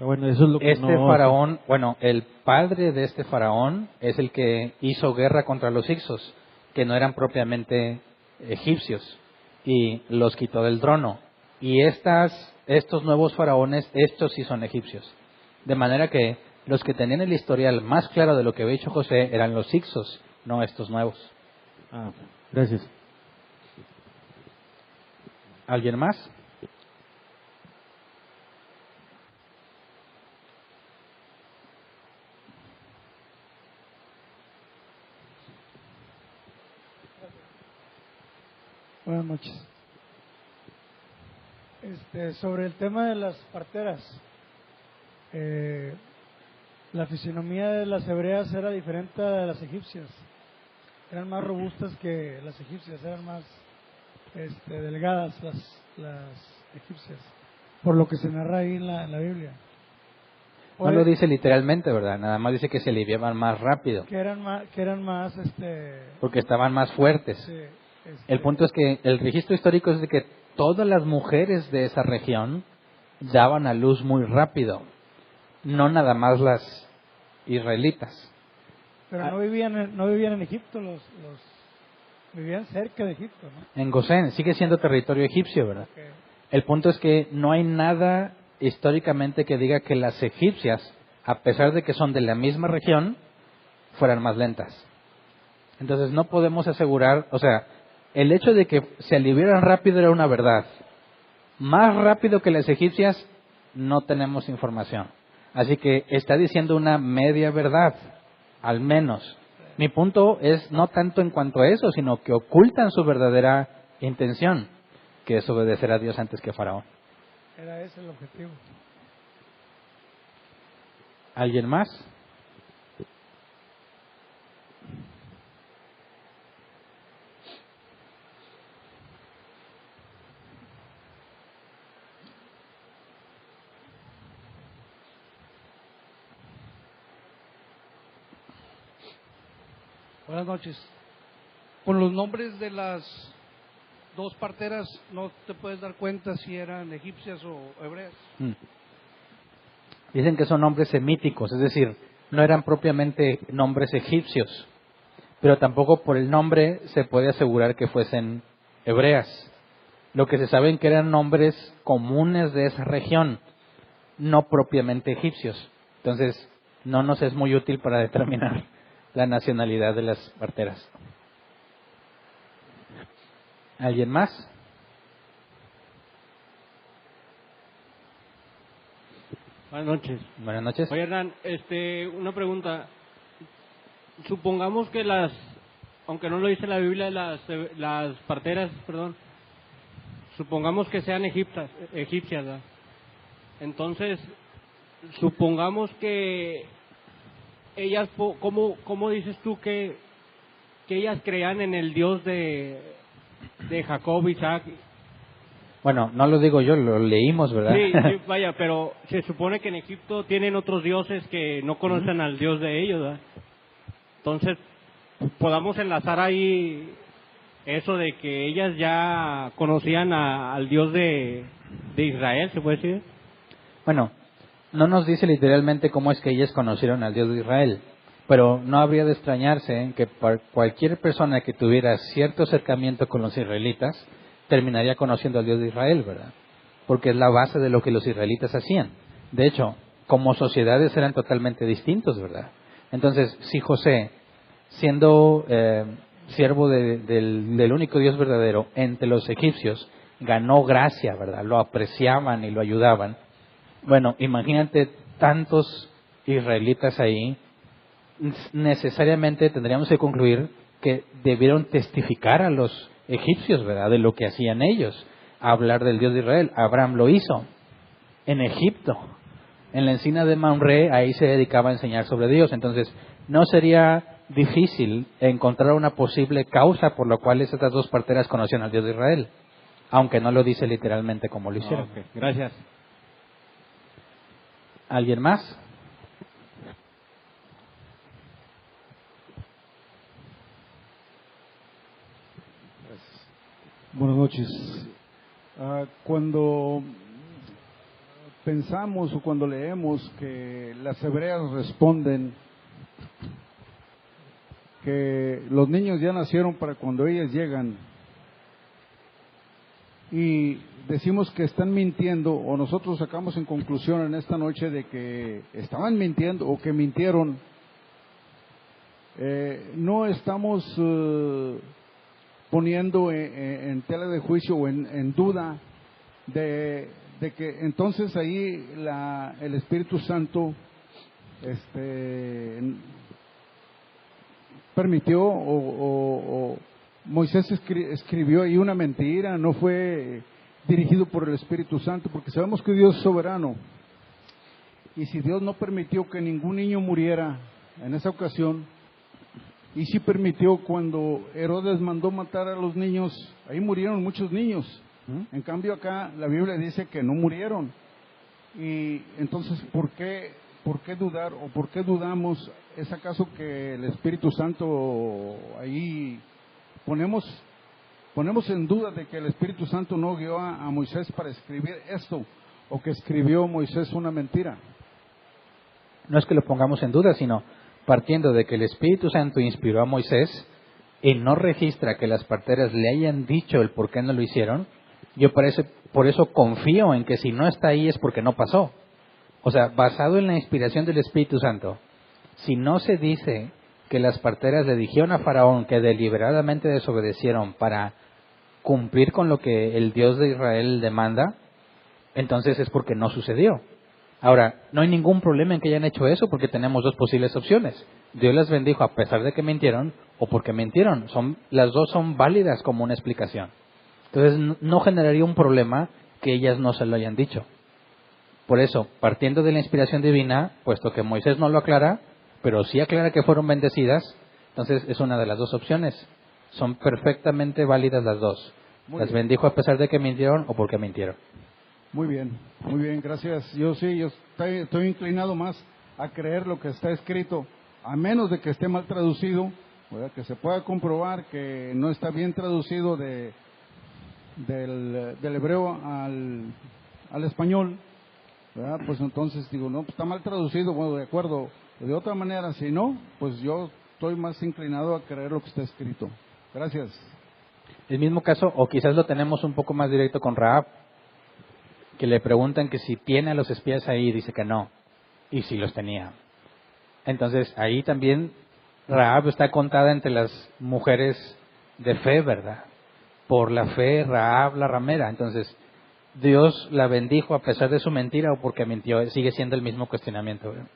Bueno, eso es lo que Este faraón, bueno, el padre de este faraón es el que hizo guerra contra los Ixos, que no eran propiamente egipcios, y los quitó del trono. Y estos nuevos faraones, estos sí son egipcios. De manera que los que tenían el historial más claro de lo que había hecho José eran los Ixos, no estos nuevos. Gracias. ¿Alguien más? Buenas noches. Sobre el tema de las parteras, la fisionomía de las hebreas era diferente a la de las egipcias. Eran más robustas que las egipcias, eran más delgadas las egipcias, por lo que se narra ahí en la Biblia. No lo dice literalmente, ¿verdad? Nada más dice que se aliviaban más rápido. Que eran más porque estaban más fuertes. Sí, El punto es que el registro histórico es de que todas las mujeres de esa región daban a luz muy rápido, no nada más las israelitas. Pero no vivían en Egipto, vivían cerca de Egipto, ¿no? En Gosén sigue siendo territorio egipcio, ¿verdad? Okay. El punto es que no hay nada históricamente que diga que las egipcias, a pesar de que son de la misma región, fueran más lentas. Entonces no podemos asegurar, o sea, el hecho de que se aliviaran rápido era una verdad. Más rápido que las egipcias, no tenemos información. Así que está diciendo una media verdad, al menos. Mi punto es no tanto en cuanto a eso, sino que ocultan su verdadera intención, que es obedecer a Dios antes que a Faraón. Era ese el objetivo. ¿Alguien más? Buenas noches. Con los nombres de las dos parteras, ¿no te puedes dar cuenta si eran egipcias o hebreas? Dicen que son nombres semíticos, es decir, no eran propiamente nombres egipcios, pero tampoco por el nombre se puede asegurar que fuesen hebreas. Lo que se sabe es que eran nombres comunes de esa región, no propiamente egipcios. Entonces, no nos es muy útil para determinar la nacionalidad de las parteras. ¿Alguien más? Buenas noches. Buenas noches. Oye, Hernán, una pregunta. Supongamos que aunque no lo dice la Biblia, las parteras, supongamos que sean egipcias, ¿verdad? Entonces, supongamos que ellas, ¿cómo dices tú que ellas crean en el Dios de Jacob, Isaac? Bueno, no lo digo yo, lo leímos, ¿verdad? Sí, vaya, pero se supone que en Egipto tienen otros dioses que no conocen al Dios de ellos, ¿verdad? Entonces, podamos enlazar ahí eso de que ellas ya conocían al Dios de Israel, ¿se puede decir? Bueno, no nos dice literalmente cómo es que ellas conocieron al Dios de Israel, pero no habría de extrañarse que cualquier persona que tuviera cierto acercamiento con los israelitas terminaría conociendo al Dios de Israel, ¿verdad? Porque es la base de lo que los israelitas hacían. De hecho, como sociedades eran totalmente distintos, ¿verdad? Entonces, si José, siendo siervo del único Dios verdadero entre los egipcios, ganó gracia, ¿verdad? Lo apreciaban y lo ayudaban. Bueno, imagínate tantos israelitas ahí, necesariamente tendríamos que concluir que debieron testificar a los egipcios, ¿verdad?, de lo que hacían ellos, hablar del Dios de Israel. Abraham lo hizo en Egipto, en la encina de Mamre, ahí se dedicaba a enseñar sobre Dios. Entonces, no sería difícil encontrar una posible causa por la cual estas dos parteras conocían al Dios de Israel, aunque no lo dice literalmente como lo hicieron. Okay. Gracias. ¿Alguien más? Buenas noches. Cuando pensamos o cuando leemos que las hebreas responden que los niños ya nacieron para cuando ellas llegan, y decimos que están mintiendo, o nosotros sacamos en conclusión en esta noche de que estaban mintiendo o que mintieron, no estamos poniendo en tela de juicio o en duda de que entonces ahí el Espíritu Santo permitió o Moisés escribió ahí una mentira, no fue dirigido por el Espíritu Santo, porque sabemos que Dios es soberano, y si Dios no permitió que ningún niño muriera en esa ocasión, y sí permitió cuando Herodes mandó matar a los niños, ahí murieron muchos niños. En cambio acá la Biblia dice que no murieron. Y entonces, ¿por qué dudar o por qué dudamos? ¿Es acaso que el Espíritu Santo ahí ponemos en duda de que el Espíritu Santo no guió a Moisés para escribir esto, o que escribió Moisés una mentira? No es que lo pongamos en duda, sino partiendo de que el Espíritu Santo inspiró a Moisés y no registra que las parteras le hayan dicho el por qué no lo hicieron, Yo por eso confío en que si no está ahí es porque no pasó. O sea, basado en la inspiración del Espíritu Santo, si no se dice que las parteras le dijeron a Faraón que deliberadamente desobedecieron para cumplir con lo que el Dios de Israel demanda, entonces es porque no sucedió. Ahora, no hay ningún problema en que hayan hecho eso porque tenemos dos posibles opciones. Dios las bendijo a pesar de que mintieron o porque mintieron. Las dos son válidas como una explicación. Entonces no generaría un problema que ellas no se lo hayan dicho. Por eso, partiendo de la inspiración divina, puesto que Moisés no lo aclara, pero sí aclara que fueron bendecidas, entonces es una de las dos opciones. Son perfectamente válidas las dos. Las bendijo a pesar de que mintieron o porque mintieron. Muy bien, gracias. Yo estoy inclinado más a creer lo que está escrito, a menos de que esté mal traducido, ¿verdad? Que se pueda comprobar que no está bien traducido del hebreo al español, ¿verdad? Pues entonces digo, no, pues está mal traducido, bueno, de acuerdo. De otra manera, si no, pues yo estoy más inclinado a creer lo que está escrito. Gracias. El mismo caso, o quizás lo tenemos un poco más directo con Rahab, que le preguntan que si tiene a los espías ahí, dice que no, y si los tenía. Entonces ahí también Rahab está contada entre las mujeres de fe, ¿verdad? Por la fe, Rahab la ramera. Entonces Dios la bendijo a pesar de su mentira o porque mintió. Sigue siendo el mismo cuestionamiento, ¿verdad?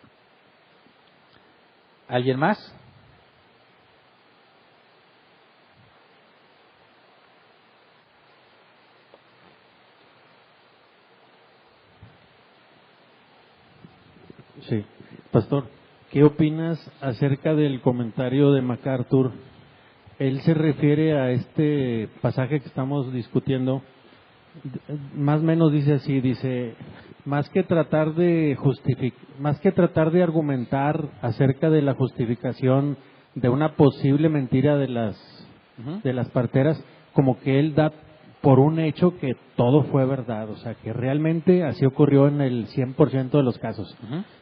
¿Alguien más? Sí. Pastor, ¿qué opinas acerca del comentario de MacArthur? Él se refiere a este pasaje que estamos discutiendo, más o menos dice así, dice, más que tratar de argumentar acerca de la justificación de una posible mentira de las parteras, como que él da por un hecho que todo fue verdad, o sea, que realmente así ocurrió en el 100% de los casos.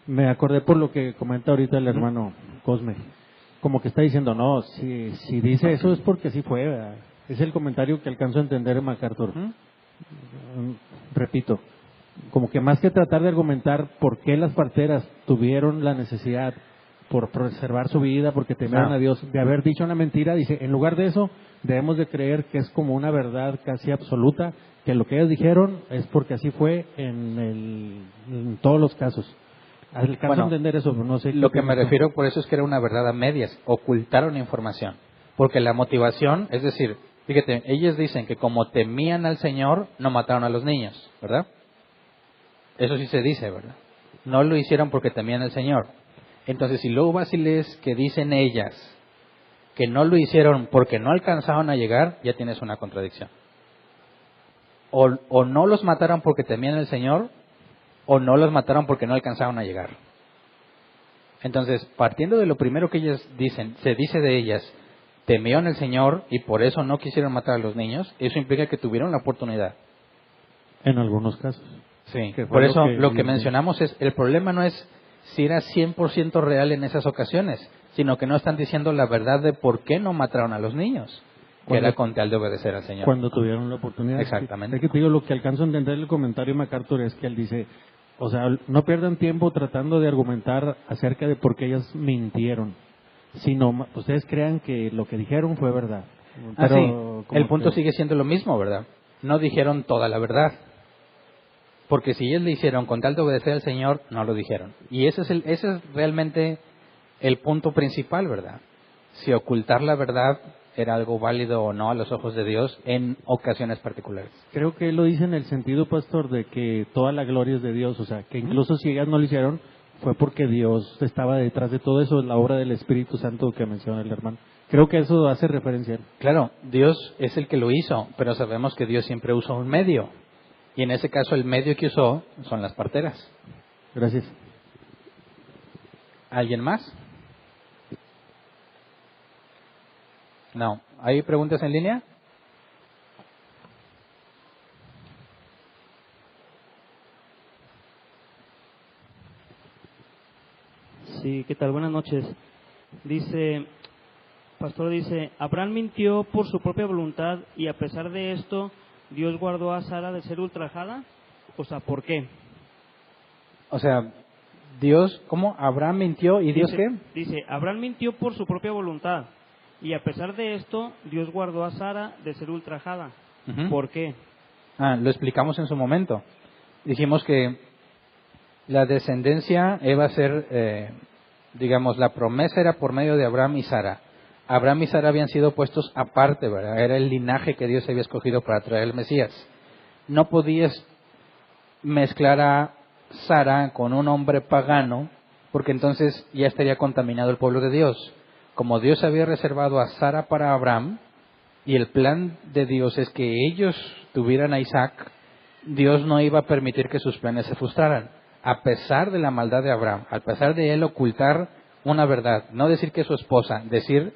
Me acordé por lo que comenta ahorita el hermano Cosme, como que está diciendo, no, si dice eso es porque sí fue, ¿verdad? Es el comentario que alcanzo a entender en MacArthur. Repito, como que más que tratar de argumentar por qué las parteras tuvieron la necesidad por preservar su vida, porque temieron a Dios, de haber dicho una mentira, dice, en lugar de eso, debemos de creer que es como una verdad casi absoluta, que lo que ellos dijeron es porque así fue en todos los casos. Alcanzo a entender eso, pero no sé. Lo que me refiero por eso es que era una verdad a medias, ocultaron información, porque la motivación, es decir, fíjate, ellos dicen que como temían al Señor, no mataron a los niños, ¿verdad? Eso sí se dice, ¿verdad? No lo hicieron porque temían al Señor. Entonces, si luego vas y lees que dicen ellas que no lo hicieron porque no alcanzaron a llegar, ya tienes una contradicción. O no los mataron porque temían al Señor, o no los mataron porque no alcanzaron a llegar. Entonces, partiendo de lo primero que ellas dicen, se dice de ellas, temieron al Señor y por eso no quisieron matar a los niños, eso implica que tuvieron la oportunidad. En algunos casos. Sí, por eso lo que mencionamos es, el problema no es si era 100% real en esas ocasiones, sino que no están diciendo la verdad de por qué no mataron a los niños, que era con tal de obedecer al Señor. Cuando tuvieron la oportunidad. Exactamente. Es que te digo, lo que alcanzo a entender el comentario de MacArthur es que él dice, o sea, no pierdan tiempo tratando de argumentar acerca de por qué ellas mintieron, sino ustedes crean que lo que dijeron fue verdad. Pero el punto sigue siendo lo mismo, ¿verdad? No dijeron toda la verdad. Porque si ellos le hicieron con tal de obedecer al Señor, no lo dijeron. Y ese es realmente el punto principal, ¿verdad? Si ocultar la verdad era algo válido o no a los ojos de Dios en ocasiones particulares. Creo que él lo dice en el sentido, pastor, de que toda la gloria es de Dios. O sea, que incluso si ellas no lo hicieron, fue porque Dios estaba detrás de todo eso, la obra del Espíritu Santo que menciona el hermano. Creo que eso hace referencia. Claro, Dios es el que lo hizo, pero sabemos que Dios siempre usa un medio. Y en ese caso el medio que usó son las parteras. Gracias. ¿Alguien más? No. ¿Hay preguntas en línea? Sí, ¿qué tal? Buenas noches. Pastor dice, Abraham mintió por su propia voluntad y a pesar de esto ¿Dios guardó a Sara de ser ultrajada? O sea, ¿por qué? O sea, Dios, ¿cómo? Abraham mintió y Dios qué? Dice, Abraham mintió por su propia voluntad. Y a pesar de esto, Dios guardó a Sara de ser ultrajada. Ujú. ¿Por qué? Lo explicamos en su momento. Dijimos que la descendencia iba a ser, digamos, la promesa era por medio de Abraham y Sara. Abraham y Sara habían sido puestos aparte, ¿verdad? Era el linaje que Dios había escogido para traer el Mesías. No podías mezclar a Sara con un hombre pagano, porque entonces ya estaría contaminado el pueblo de Dios. Como Dios había reservado a Sara para Abraham, y el plan de Dios es que ellos tuvieran a Isaac, Dios no iba a permitir que sus planes se frustraran. A pesar de la maldad de Abraham, a pesar de él ocultar una verdad, no decir que es su esposa, decir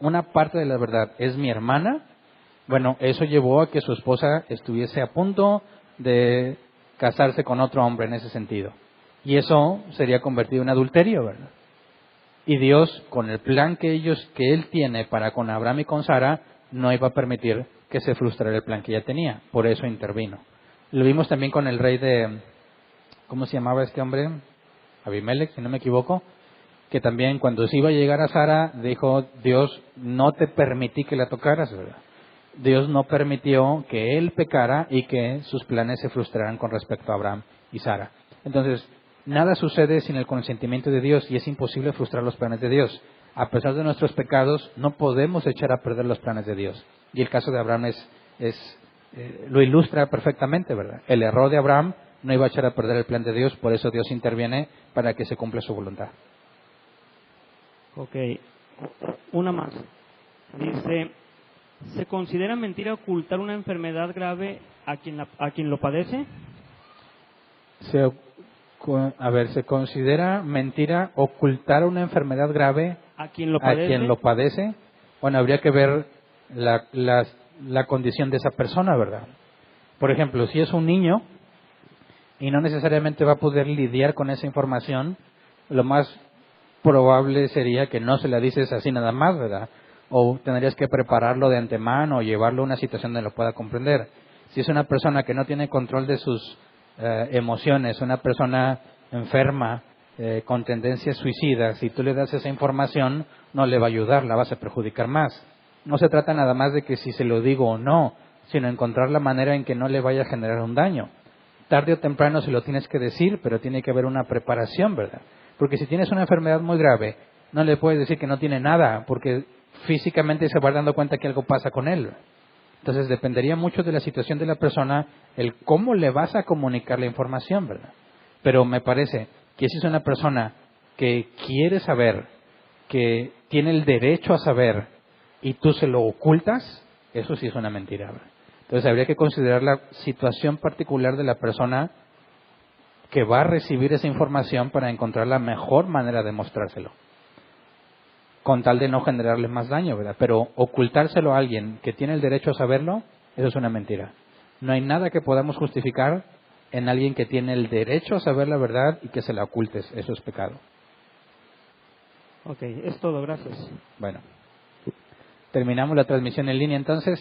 una parte de la verdad es mi hermana, bueno, eso llevó a que su esposa estuviese a punto de casarse con otro hombre en ese sentido. Y eso sería convertido en adulterio, ¿verdad? Y Dios, con el plan que él tiene para con Abraham y con Sara, no iba a permitir que se frustrara el plan que ya tenía. Por eso intervino. Lo vimos también con el rey de, ¿cómo se llamaba este hombre? Abimelech, si no me equivoco. Que también cuando se iba a llegar a Sara, dijo, Dios, no te permití que la tocaras, ¿verdad? Dios no permitió que él pecara y que sus planes se frustraran con respecto a Abraham y Sara. Entonces, nada sucede sin el consentimiento de Dios y es imposible frustrar los planes de Dios. A pesar de nuestros pecados, no podemos echar a perder los planes de Dios. Y el caso de Abraham lo ilustra perfectamente, ¿verdad? El error de Abraham no iba a echar a perder el plan de Dios, por eso Dios interviene para que se cumpla su voluntad. Ok, una más. Dice, ¿se considera mentira ocultar una enfermedad grave a quien lo padece? ¿Se considera mentira ocultar una enfermedad grave ¿A quien lo padece? a quien lo padece? Bueno, habría que ver la condición de esa persona, ¿verdad? Por ejemplo, si es un niño y no necesariamente va a poder lidiar con esa información, lo más probable sería que no se la dices así nada más, ¿verdad? O tendrías que prepararlo de antemano o llevarlo a una situación donde lo pueda comprender. Si es una persona que no tiene control de sus emociones, una persona enferma, con tendencias suicidas, si tú le das esa información, no le va a ayudar, la vas a perjudicar más. No se trata nada más de que si se lo digo o no, sino encontrar la manera en que no le vaya a generar un daño. Tarde o temprano se lo tienes que decir, pero tiene que haber una preparación, ¿verdad? Porque si tienes una enfermedad muy grave, no le puedes decir que no tiene nada, porque físicamente se va dando cuenta que algo pasa con él. Entonces dependería mucho de la situación de la persona, el cómo le vas a comunicar la información, ¿verdad? Pero me parece que si es una persona que quiere saber, que tiene el derecho a saber, y tú se lo ocultas, eso sí es una mentira, ¿verdad? Entonces habría que considerar la situación particular de la persona que va a recibir esa información para encontrar la mejor manera de mostrárselo, con tal de no generarle más daño, ¿verdad? Pero ocultárselo a alguien que tiene el derecho a saberlo, eso es una mentira. No hay nada que podamos justificar en alguien que tiene el derecho a saber la verdad y que se la ocultes, eso es pecado. Ok, es todo, gracias. Bueno, terminamos la transmisión en línea entonces.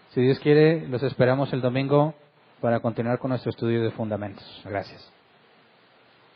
Si Dios quiere, los esperamos el domingo para continuar con nuestro estudio de fundamentos. Gracias.